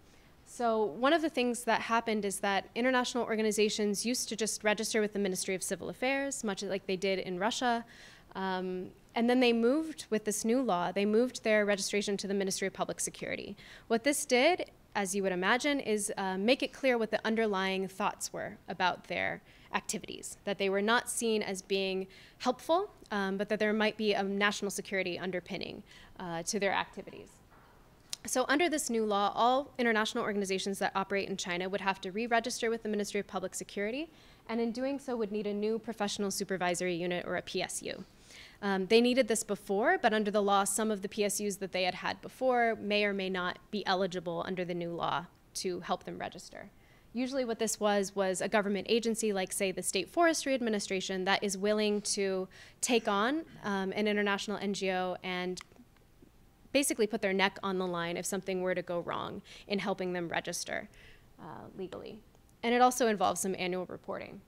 Speaker 2: So one of the things that happened is that international organizations used to just register with the Ministry of Civil Affairs, much like they did in Russia. And then they moved with this new law, they moved their registration to the Ministry of Public Security. What this did, as you would imagine, is make it clear what the underlying thoughts were about their activities, that they were not seen as being helpful, but that there might be a national security underpinning to their activities. So under this new law, all international organizations that operate in China would have to re-register with the Ministry of Public Security, and in doing so would need a new professional supervisory unit, or a PSU. They needed this before, but under the law, some of the PSUs that they had had before may or may not be eligible under the new law to help them register. Usually what this was a government agency like, say, the State Forestry Administration that is willing to take on an international NGO and basically put their neck on the line if something were to go wrong in helping them register legally. And it also involves some annual reporting.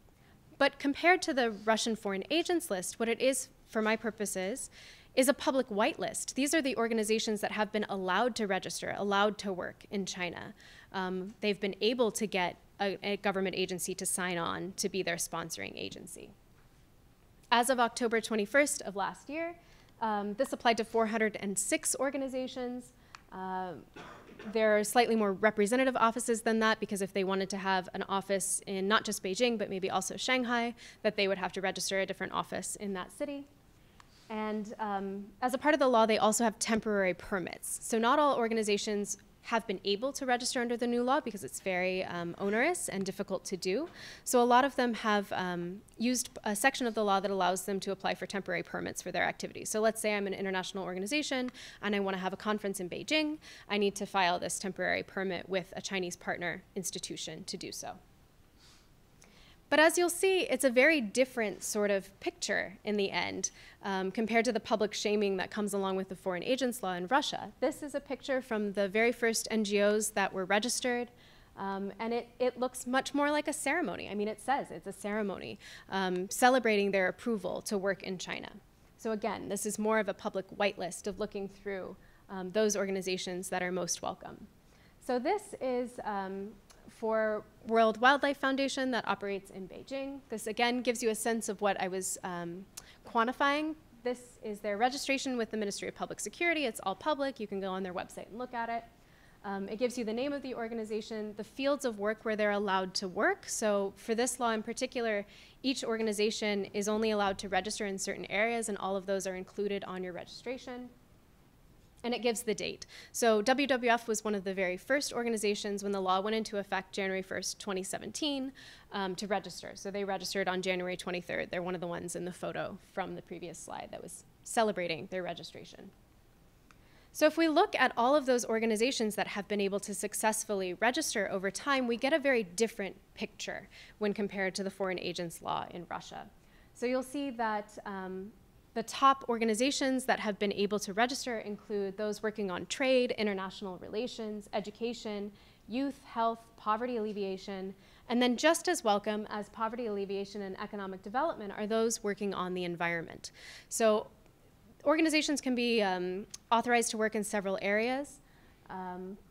Speaker 2: But compared to the Russian foreign agents list, what it is, for my purposes, is a public whitelist. These are the organizations that have been allowed to register, allowed to work in China. They've been able to get a government agency to sign on to be their sponsoring agency. As of October 21st of last year, this applied to 406 organizations. There are slightly more representative offices than that, because if they wanted to have an office in not just Beijing, but maybe also Shanghai, that they would have to register a different office in that city. And as a part of the law, they also have temporary permits. So not all organizations have been able to register under the new law because it's very onerous and difficult to do. So a lot of them have used a section of the law that allows them to apply for temporary permits for their activities. So let's say I'm an international organization and I want to have a conference in Beijing. I need to file this temporary permit with a Chinese partner institution to do so. But as you'll see, it's a very different sort of picture in the end compared to the public shaming that comes along with the foreign agents law in Russia. This is a picture from the very first NGOs that were registered, and it looks much more like a ceremony. I mean, it says it's a ceremony celebrating their approval to work in China. So again, this is more of a public whitelist of looking through those organizations that are most welcome. So this is for World Wildlife Foundation that operates in Beijing. This again gives you a sense of what I was quantifying. This is their registration with the Ministry of Public Security. It's all public. You can go on their website and look at it. It gives you the name of the organization, the fields of work where they're allowed to work. So for this law in particular, each organization is only allowed to register in certain areas, and all of those are included on your registration. And it gives the date. So WWF was one of the very first organizations when the law went into effect January 1st, 2017, to register. So they registered on January 23rd. They're one of the ones in the photo from the previous slide that was celebrating their registration. So if we look at all of those organizations that have been able to successfully register over time, we get a very different picture when compared to the foreign agents law in Russia. So you'll see that the top organizations that have been able to register include those working on trade, international relations, education, youth, health, poverty alleviation, and then just as welcome as poverty alleviation and economic development are those working on the environment. So organizations can be authorized to work in several areas,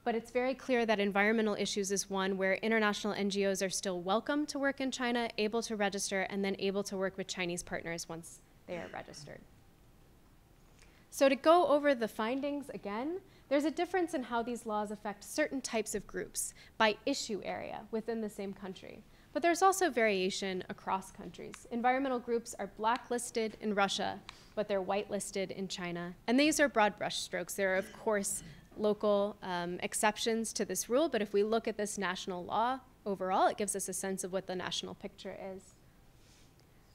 Speaker 2: but it's very clear that environmental issues is one where international NGOs are still welcome to work in China, able to register, and then able to work with Chinese partners once they are registered. So to go over the findings again, there's a difference in how these laws affect certain types of groups by issue area within the same country. But there's also variation across countries. Environmental groups are blacklisted in Russia, but they're whitelisted in China. And these are broad brushstrokes. There are, of course, local exceptions to this rule, but if we look at this national law overall, it gives us a sense of what the national picture is.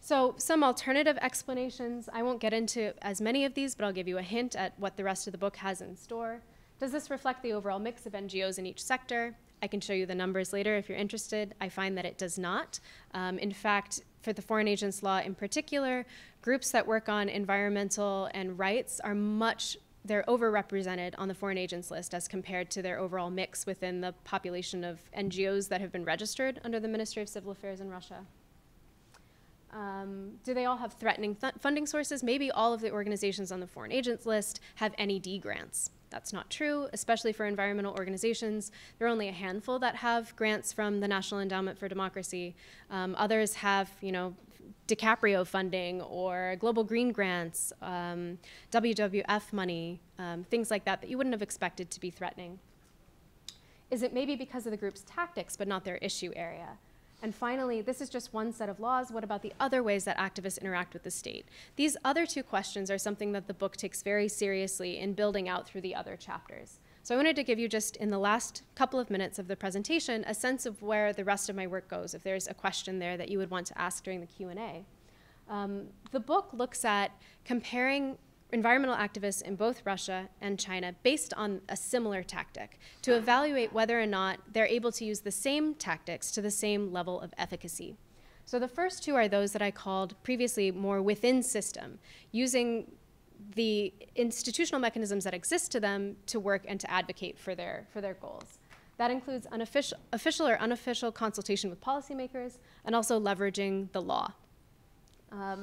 Speaker 2: So some alternative explanations. I won't get into as many of these, but I'll give you a hint at what the rest of the book has in store. Does this reflect the overall mix of NGOs in each sector? I can show you the numbers later if you're interested. I find that it does not. In fact, for the foreign agents law in particular, groups that work on environmental and rights are they're overrepresented on the foreign agents list as compared to their overall mix within the population of NGOs that have been registered under the Ministry of Civil Affairs in Russia. Do they all have threatening funding sources? Maybe all of the organizations on the foreign agents list have NED grants. That's not true, especially for environmental organizations. There are only a handful that have grants from the National Endowment for Democracy. Others have, DiCaprio funding or Global Green grants, WWF money, things like that you wouldn't have expected to be threatening. Is it maybe because of the group's tactics but not their issue area? And finally, this is just one set of laws. What about the other ways that activists interact with the state? These other two questions are something that the book takes very seriously in building out through the other chapters. So I wanted to give you just in the last couple of minutes of the presentation a sense of where the rest of my work goes, if there's a question there that you would want to ask during the Q&A. The book looks at comparing environmental activists in both Russia and China based on a similar tactic to evaluate whether or not they're able to use the same tactics to the same level of efficacy. So the first two are those that I called previously more within system, using the institutional mechanisms that exist to them to work and to advocate for their goals. That includes official or unofficial consultation with policymakers and also leveraging the law.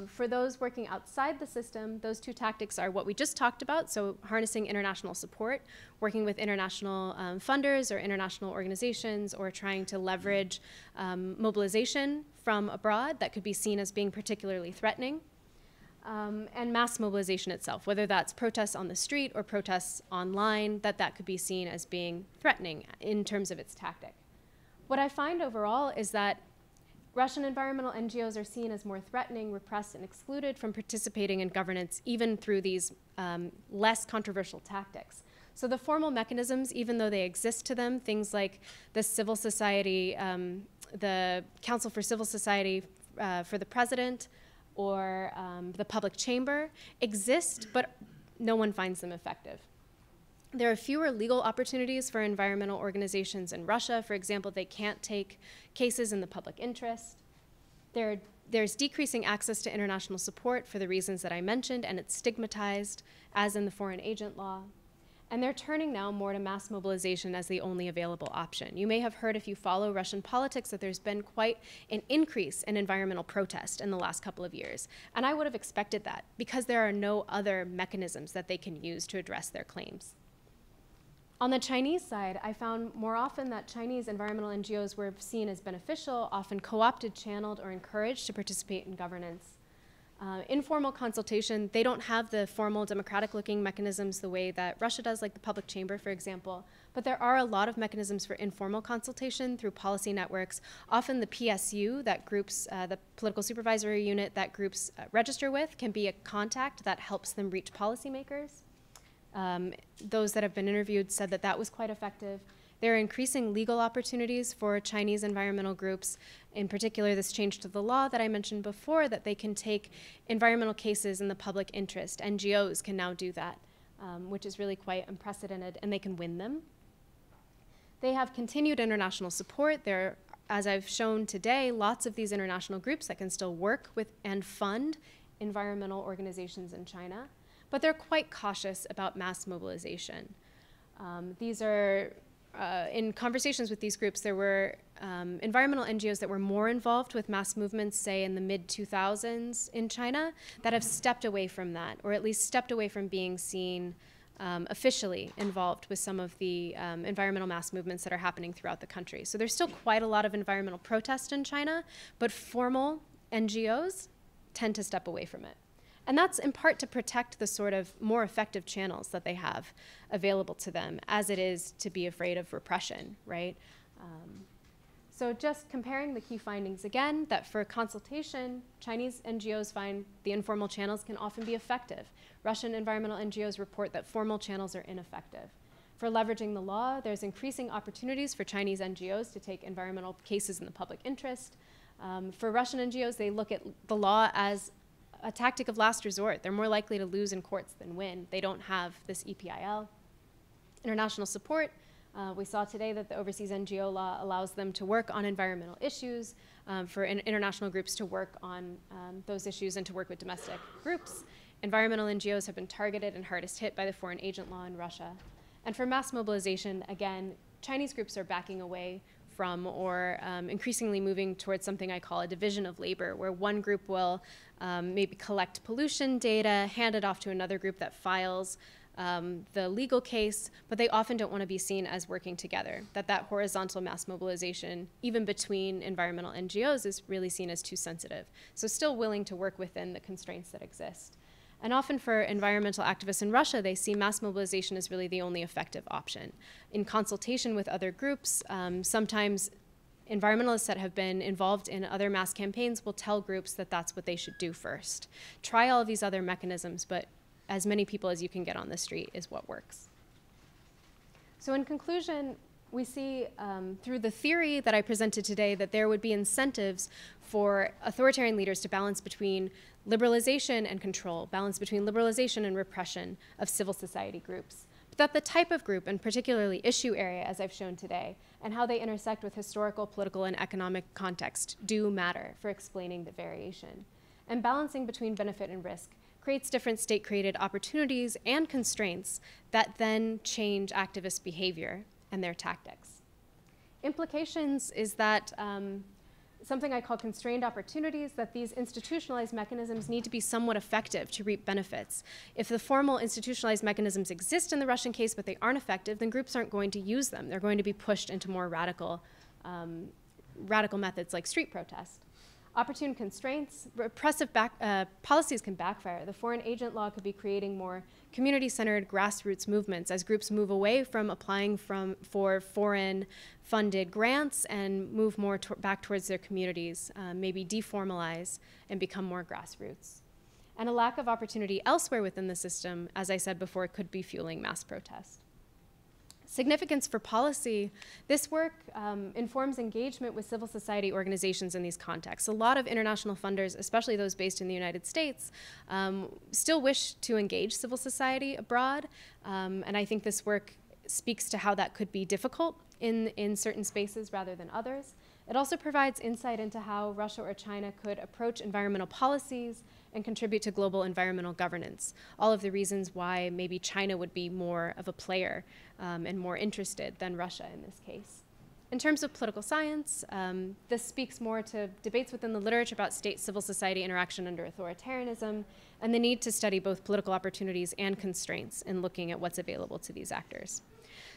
Speaker 2: For those working outside the system, those two tactics are what we just talked about, so harnessing international support, working with international funders or international organizations, or trying to leverage mobilization from abroad that could be seen as being particularly threatening, and mass mobilization itself, whether that's protests on the street or protests online, that could be seen as being threatening in terms of its tactic. What I find overall is that Russian environmental NGOs are seen as more threatening, repressed, and excluded from participating in governance, even through these less controversial tactics. So the formal mechanisms, even though they exist to them, things like the civil society, the Council for Civil Society for the President, or the public chamber, exist, but no one finds them effective. There are fewer legal opportunities for environmental organizations in Russia. For example, they can't take cases in the public interest. There's decreasing access to international support for the reasons that I mentioned, and it's stigmatized, as in the foreign agent law. And they're turning now more to mass mobilization as the only available option. You may have heard, if you follow Russian politics, that there's been quite an increase in environmental protest in the last couple of years. And I would have expected that, because there are no other mechanisms that they can use to address their claims. On the Chinese side, I found more often that Chinese environmental NGOs were seen as beneficial, often co-opted, channeled, or encouraged to participate in governance. Informal consultation, they don't have the formal democratic-looking mechanisms the way that Russia does, like the public chamber, for example. But there are a lot of mechanisms for informal consultation through policy networks. Often the PSU, that groups, the political supervisory unit that groups register with, can be a contact that helps them reach policymakers. Those that have been interviewed said that was quite effective. There are increasing legal opportunities for Chinese environmental groups, in particular this change to the law that I mentioned before, that they can take environmental cases in the public interest. NGOs can now do that. which is really quite unprecedented, and they can win them. They have continued international support. There are, as I've shown today, lots of these international groups that can still work with and fund environmental organizations in China, but they're quite cautious about mass mobilization. These are, in conversations with these groups, there were environmental NGOs that were more involved with mass movements, say in the mid-2000s in China, that have stepped away from that, or at least stepped away from being seen officially involved with some of the environmental mass movements that are happening throughout the country. So there's still quite a lot of environmental protest in China, but formal NGOs tend to step away from it. And that's in part to protect the sort of more effective channels that they have available to them, as it is to be afraid of repression, right? So just comparing the key findings again, that for consultation, Chinese NGOs find the informal channels can often be effective. Russian environmental NGOs report that formal channels are ineffective. For leveraging the law, there's increasing opportunities for Chinese NGOs to take environmental cases in the public interest. For Russian NGOs, they look at the law as a tactic of last resort. They're more likely to lose in courts than win. They don't have this EPIL. International support. We saw today that the overseas NGO law allows them to work on environmental issues, for international groups to work on those issues and to work with domestic groups. Environmental NGOs have been targeted and hardest hit by the foreign agent law in Russia. And for mass mobilization, again, Chinese groups are backing away from or increasingly moving towards something I call a division of labor, where one group will maybe collect pollution data, hand it off to another group that files the legal case, but they often don't want to be seen as working together, that horizontal mass mobilization, even between environmental NGOs, is really seen as too sensitive. So still willing to work within the constraints that exist. And often for environmental activists in Russia, they see mass mobilization as really the only effective option. In consultation with other groups, sometimes environmentalists that have been involved in other mass campaigns will tell groups that that's what they should do first. Try all of these other mechanisms, but as many people as you can get on the street is what works. So in conclusion, we see through the theory that I presented today that there would be incentives for authoritarian leaders to balance between liberalization and control, balance between liberalization and repression of civil society groups. But that the type of group, and particularly issue area, as I've shown today, and how they intersect with historical, political, and economic context do matter for explaining the variation. And balancing between benefit and risk creates different state-created opportunities and constraints that then change activist behavior and their tactics. Implications is that something I call constrained opportunities, that these institutionalized mechanisms need to be somewhat effective to reap benefits. If the formal institutionalized mechanisms exist in the Russian case, but they aren't effective, then groups aren't going to use them. They're going to be pushed into more radical methods like street protest. Opportune constraints, repressive policies can backfire. The foreign agent law could be creating more community-centered grassroots movements as groups move away from applying for foreign-funded grants and move more back towards their communities, maybe deformalize and become more grassroots. And a lack of opportunity elsewhere within the system, as I said before, could be fueling mass protest. Significance for policy, this work informs engagement with civil society organizations in these contexts. A lot of international funders, especially those based in the United States, still wish to engage civil society abroad, and I think this work speaks to how that could be difficult in certain spaces rather than others. It also provides insight into how Russia or China could approach environmental policies and contribute to global environmental governance. All of the reasons why maybe China would be more of a player and more interested than Russia in this case. In terms of political science, this speaks more to debates within the literature about state-civil society interaction under authoritarianism and the need to study both political opportunities and constraints in looking at what's available to these actors.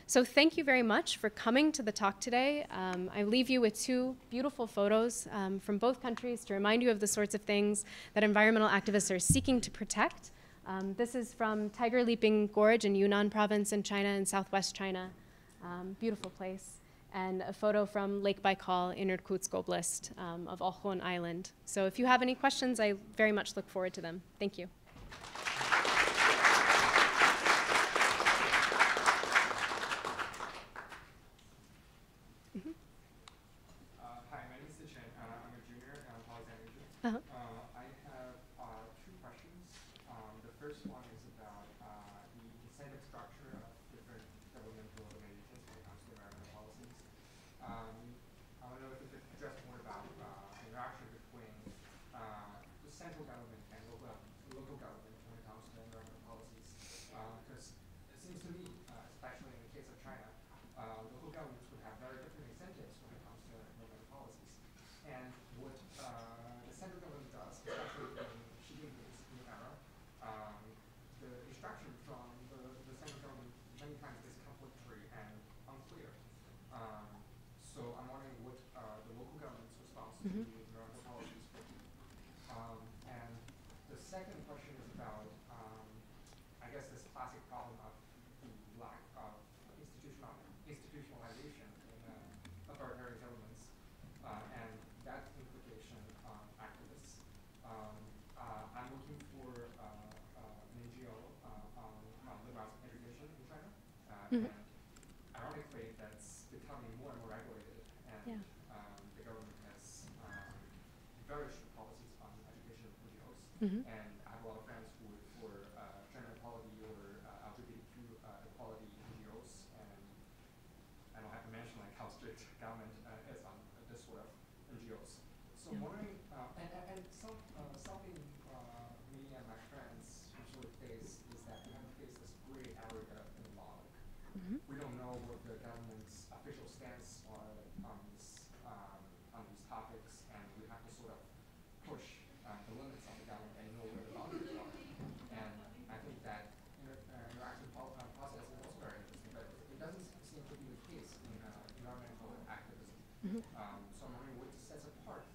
Speaker 2: So thank you very much for coming to the talk today. I leave you with two beautiful photos from both countries to remind you of the sorts of things that environmental activists are seeking to protect. This is from Tiger Leaping Gorge in Yunnan province in China, in southwest China. Beautiful place. And a photo from Lake Baikal in Irkutsk Oblast of Olkhon Island. So if you have any questions, I very much look forward to them. Thank you. Uh-huh.
Speaker 3: I have two questions. The first one is about the and what the central government does, especially in Xi Jinping's new era, the instruction from the central government many times is conflictory and unclear. So I'm wondering what the local government's response to the environmental policies would be. And the second question is about, I guess, this classic problem of the lack of institutionalization in authoritarian governments, and that implication on activists. I'm looking for an NGO on liberalizing education in China, and ironically, that's becoming more and more regulated, and the government has very strict policies on education of NGOs. And I have a lot of friends who work for gender equality or LGBTQ equality NGOs, and I don't have to mention like how strict government is on this sort of NGOs. So I'm wondering, and something me and my friends usually face is that we have to face this gray area in the law. We don't know what the government's official stance are on these topics, and we have to sort of push the limits of the government and know where the boundaries are. And I think that interactive process is also very interesting, but it doesn't seem to be the case in environmental activism. So I'm wondering what sets apart,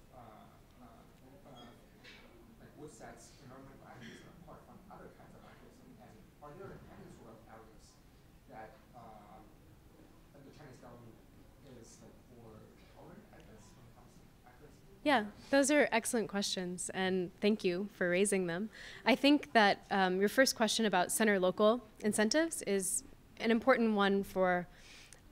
Speaker 3: like what sets environmental activism apart from other kinds of activism, and are there any sort of areas that the Chinese government is like more tolerant at this when it comes to activism?
Speaker 2: Yeah, those are excellent questions, and thank you for raising them. I think that your first question about center-local incentives is an important one for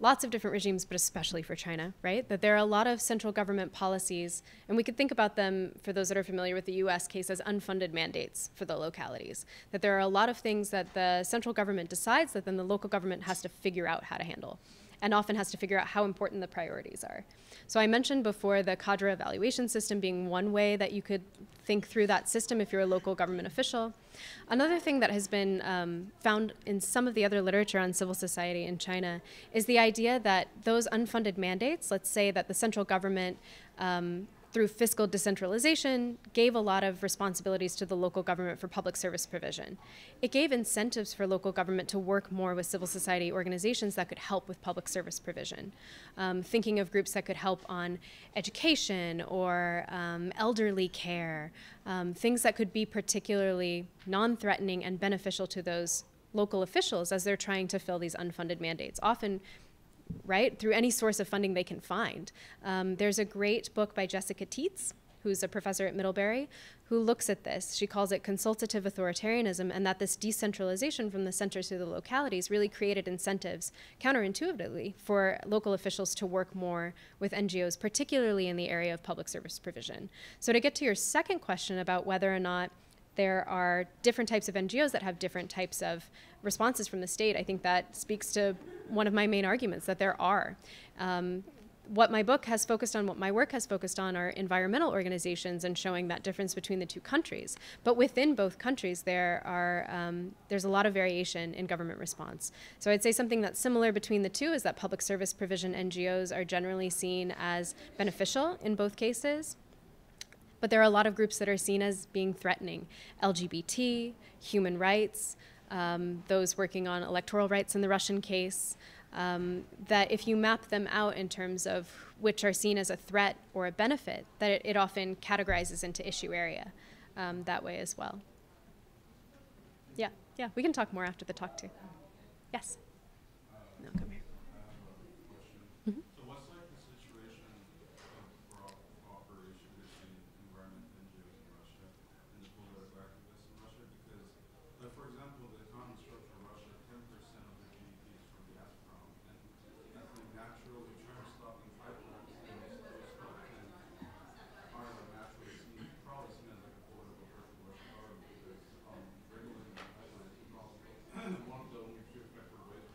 Speaker 2: lots of different regimes, but especially for China, right? That there are a lot of central government policies, and we could think about them, for those that are familiar with the US case, as unfunded mandates for the localities. That there are a lot of things that the central government decides that then the local government has to figure out how to handle, and often has to figure out how important the priorities are. So I mentioned before the cadre evaluation system being one way that you could think through that system if you're a local government official. Another thing that has been found in some of the other literature on civil society in China is the idea that those unfunded mandates, let's say that the central government through fiscal decentralization, gave a lot of responsibilities to the local government for public service provision. It gave incentives for local government to work more with civil society organizations that could help with public service provision. Thinking of groups that could help on education or elderly care, things that could be particularly non-threatening and beneficial to those local officials as they're trying to fill these unfunded mandates. Often, right, through any source of funding they can find. There's a great book by Jessica Tietz, who's a professor at Middlebury, who looks at this. She calls it Consultative Authoritarianism, and that this decentralization from the center to the localities really created incentives, counterintuitively, for local officials to work more with NGOs, particularly in the area of public service provision. So to get to your second question about whether or not there are different types of NGOs that have different types of responses from the state, I think that speaks to one of my main arguments, that there are. What my book has focused on, what my work has focused on, are environmental organizations and showing that difference between the two countries. But within both countries, there's a lot of variation in government response. So I'd say something that's similar between the two is that public service provision NGOs are generally seen as beneficial in both cases. But there are a lot of groups that are seen as being threatening. LGBT, human rights, those working on electoral rights in the Russian case, that if you map them out in terms of which are seen as a threat or a benefit, that it often categorizes into issue area that way as well. Yeah, we can talk more after the talk too. Yes? No, come here.
Speaker 4: So what's like the situation of cooperation between environment NGOs in Russia and the political activists in Russia? Because, like, for example, the economic structure of Russia, 10% of the GDP is from the Gazprom, and I think naturally stopping pipelines those top 10 are like naturally seen, probably seen as like a political threat to Russian government, because regulating the pipelines is probably one of the only few effective ways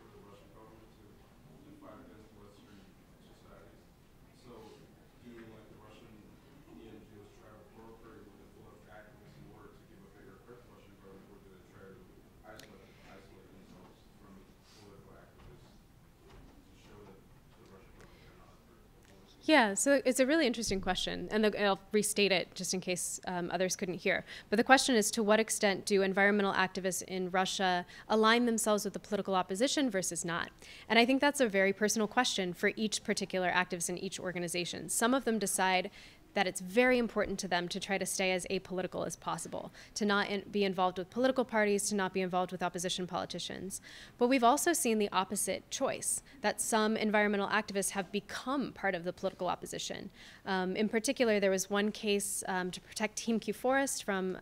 Speaker 2: Yeah, so it's a really interesting question, and I'll restate it just in case others couldn't hear. But the question is, to what extent do environmental activists in Russia align themselves with the political opposition versus not? And I think that's a very personal question for each particular activist in each organization. Some of them decide that it's very important to them to try to stay as apolitical as possible, to not be involved with political parties, to not be involved with opposition politicians. But we've also seen the opposite choice, that some environmental activists have become part of the political opposition. In particular, there was one case to protect Himki Forest from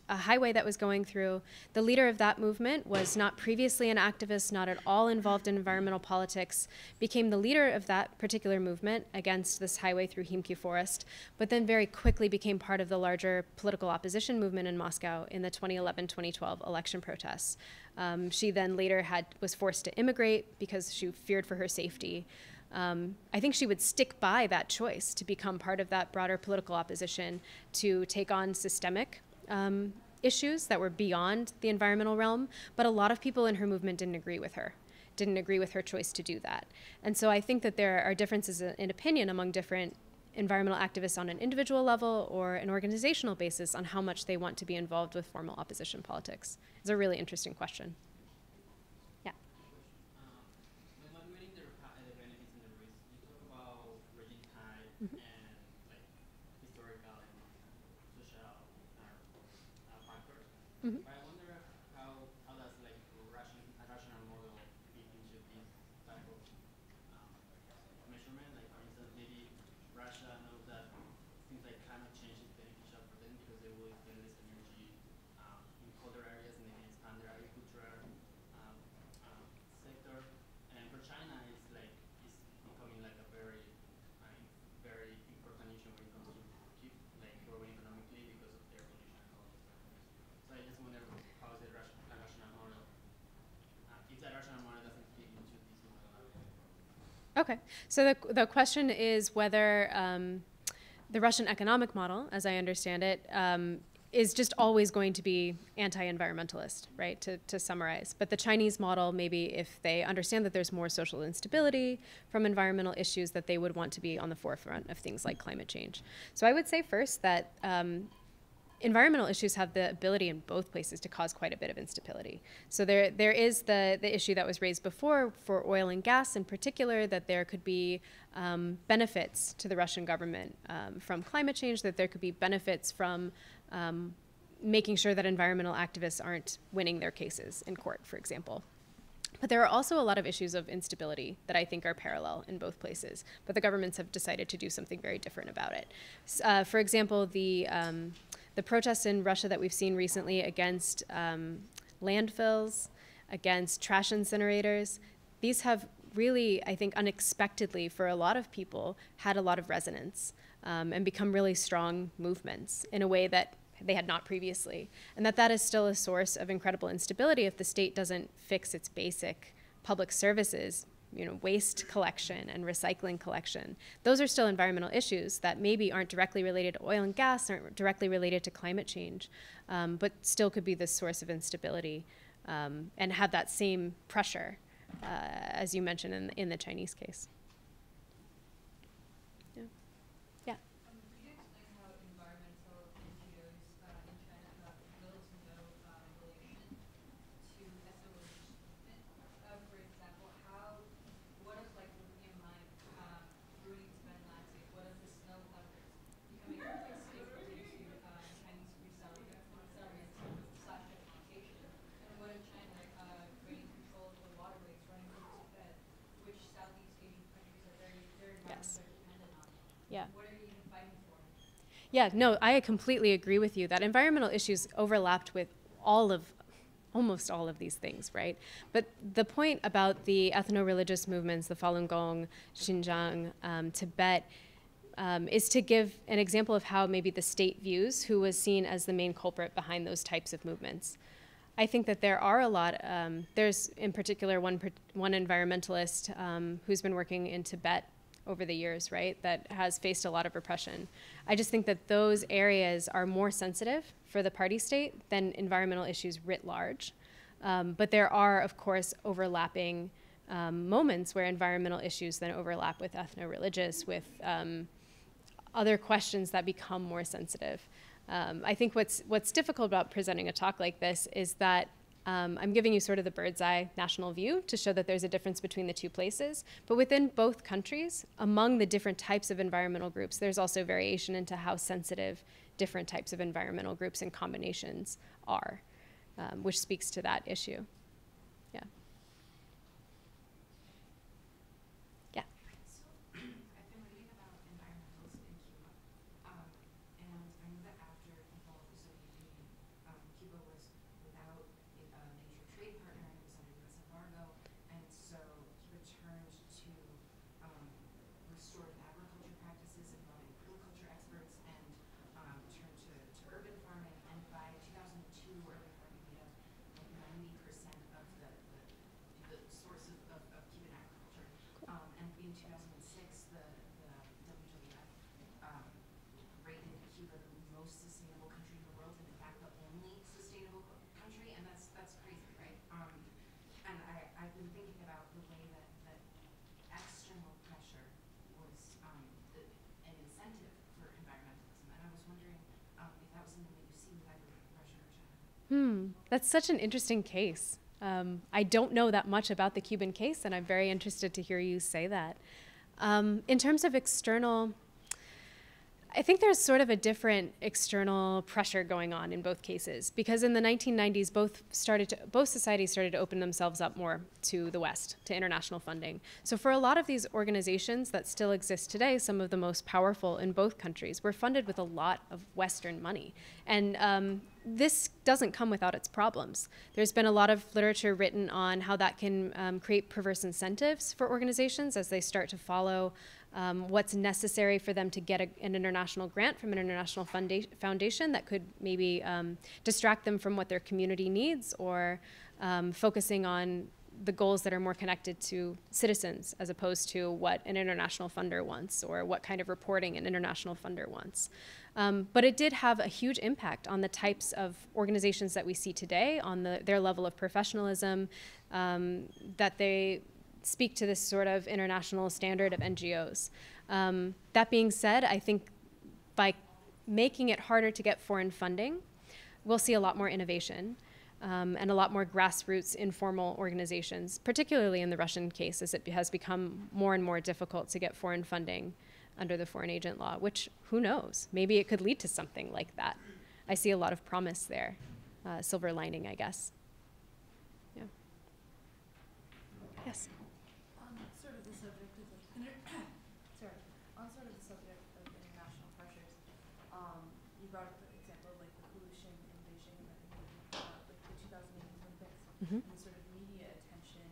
Speaker 2: a highway that was going through. The leader of that movement was not previously an activist, not at all involved in environmental politics, became the leader of that particular movement against this highway through Himki Forest, but then very quickly became part of the larger political opposition movement in Moscow in the 2011-2012 election protests. She then later was forced to immigrate because she feared for her safety. I think she would stick by that choice to become part of that broader political opposition, to take on systemic issues that were beyond the environmental realm, but a lot of people in her movement didn't agree with her choice to do that. And so I think that there are differences in opinion among different environmental activists on an individual level or an organizational basis on how much they want to be involved with formal opposition politics. It's a really interesting question. Yeah.
Speaker 5: When evaluating the benefits and the risks, you talk about regime time and like historical and social factors. But I wonder how does like a rational model fit into this type of measurement? Like for instance, maybe Russia knows that things like climate change is beneficial for them because they will spend less energy in colder areas and they can expand their agricultural sector. And for China, it's becoming like a very important issue when it comes to keep like growing economically because of their pollution and all this kind of things. So I just wonder how is the rational model, if the rational model doesn't fit into this model.
Speaker 2: Okay, so the question is whether the Russian economic model, as I understand it, is just always going to be anti-environmentalist, right, to summarize. But the Chinese model, maybe if they understand that there's more social instability from environmental issues, that they would want to be on the forefront of things like climate change. So I would say first that environmental issues have the ability in both places to cause quite a bit of instability. So there is the issue that was raised before for oil and gas in particular, that there could be benefits to the Russian government from climate change, that there could be benefits from making sure that environmental activists aren't winning their cases in court, for example. But there are also a lot of issues of instability that I think are parallel in both places, but the governments have decided to do something very different about it. For example, the protests in Russia that we've seen recently against landfills, against trash incinerators, these have really, I think, unexpectedly for a lot of people, had a lot of resonance and become really strong movements in a way that they had not previously. And that is still a source of incredible instability if the state doesn't fix its basic public services, waste collection and recycling collection. Those are still environmental issues that maybe aren't directly related to oil and gas, aren't directly related to climate change, but still could be this source of instability and have that same pressure, as you mentioned in the Chinese case. Yeah.
Speaker 6: Could you explain how environmental NGOs in China have little to no relation to ethno-religious movement? For example, what is like lithium mine ruining Tibetan landscape? What is the snow leopards becoming a staple into Chinese resettlement/deportation? And what is China gaining control of the waterways running through Tibet, which Southeast Asian countries are very environmentally dependent on?
Speaker 2: Yeah.
Speaker 6: What are you even fighting for?
Speaker 2: Yeah, no, I completely agree with you that environmental issues overlapped with almost all of these things, right? But the point about the ethno-religious movements, the Falun Gong, Xinjiang, Tibet, is to give an example of how maybe the state views who was seen as the main culprit behind those types of movements. I think that there are a lot, there's in particular one environmentalist who's been working in Tibet over the years, right, that has faced a lot of repression. I just think that those areas are more sensitive for the party state than environmental issues writ large. But there are, of course, overlapping moments where environmental issues then overlap with ethno-religious, with other questions that become more sensitive. I think what's difficult about presenting a talk like this is that I'm giving you sort of the bird's eye national view to show that there's a difference between the two places. But within both countries, among the different types of environmental groups, there's also variation into how sensitive different types of environmental groups and combinations are, which speaks to that issue. Yeah. Yeah.
Speaker 7: So I've been reading about environmentalists in Cuba, and I know that after the fall of the Soviet Union, Cuba was without a major trade partner and it was under U.S. embargo, and so Cuba turned to restorative agriculture practices and brought in permaculture experts and turned to urban farming, and by 2002, urban farming made up like 90% of the source of Cuban agriculture. And in 2006, the WWF rated Cuba the most sustainable country in the world, and in fact the only sustainable country, and that's crazy, right? And I've been thinking about the way that external pressure was an incentive for environmentalism, and I was wondering if that was something that you see with either Russia or China.
Speaker 2: That's such an interesting case. I don't know that much about the Cuban case, and I'm very interested to hear you say that. In terms of external, I think there's sort of a different external pressure going on in both cases, because in the 1990s, both societies started to open themselves up more to the West, to international funding. So for a lot of these organizations that still exist today, some of the most powerful in both countries, were funded with a lot of Western money. And this doesn't come without its problems. There's been a lot of literature written on how that can create perverse incentives for organizations as they start to follow what's necessary for them to get an international grant from an international foundation that could maybe distract them from what their community needs, or focusing on the goals that are more connected to citizens as opposed to what an international funder wants or what kind of reporting an international funder wants. But it did have a huge impact on the types of organizations that we see today, on their level of professionalism, that they speak to this sort of international standard of NGOs. That being said, I think by making it harder to get foreign funding, we'll see a lot more innovation and a lot more grassroots informal organizations, particularly in the Russian case, as it has become more and more difficult to get foreign funding under the foreign agent law, which, who knows, maybe it could lead to something like that. I see a lot of promise there, silver lining, I guess. Yeah. Yes.
Speaker 6: Sort of the subject of on sort of the subject of international pressures, you brought up the example of like the pollution in Beijing, like the 2008 Olympics, and the sort of media attention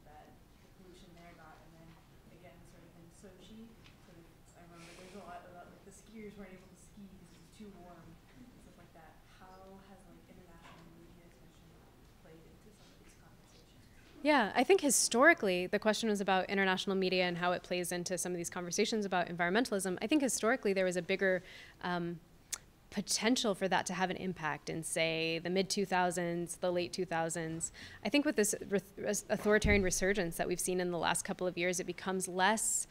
Speaker 6: that the pollution there got, and then again sort of in Sochi, sort of, I remember there's a lot about like the skiers weren't able to ski because it was too warm and stuff like that. How has like international media attention played into some of these conversations?
Speaker 2: Yeah, I think historically, the question was about international media and how it plays into some of these conversations about environmentalism. I think historically there was a bigger potential for that to have an impact in, say, the mid-2000s, the late 2000s. I think with this authoritarian resurgence that we've seen in the last couple of years, it becomes less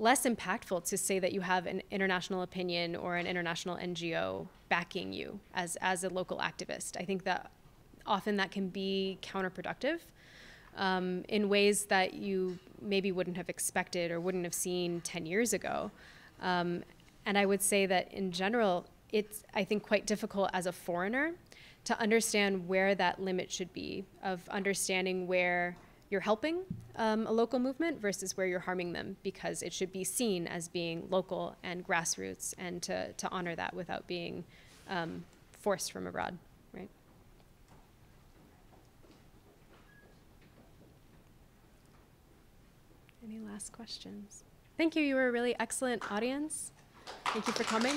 Speaker 2: impactful to say that you have an international opinion or an international NGO backing you as a local activist. I think that often that can be counterproductive in ways that you maybe wouldn't have expected or wouldn't have seen 10 years ago. And I would say that in general, it's, I think, quite difficult as a foreigner to understand where that limit should be, of understanding where you're helping a local movement versus where you're harming them, because it should be seen as being local and grassroots, and to honor that without being forced from abroad, right? Any last questions? Thank you. You were a really excellent audience. Thank you for coming.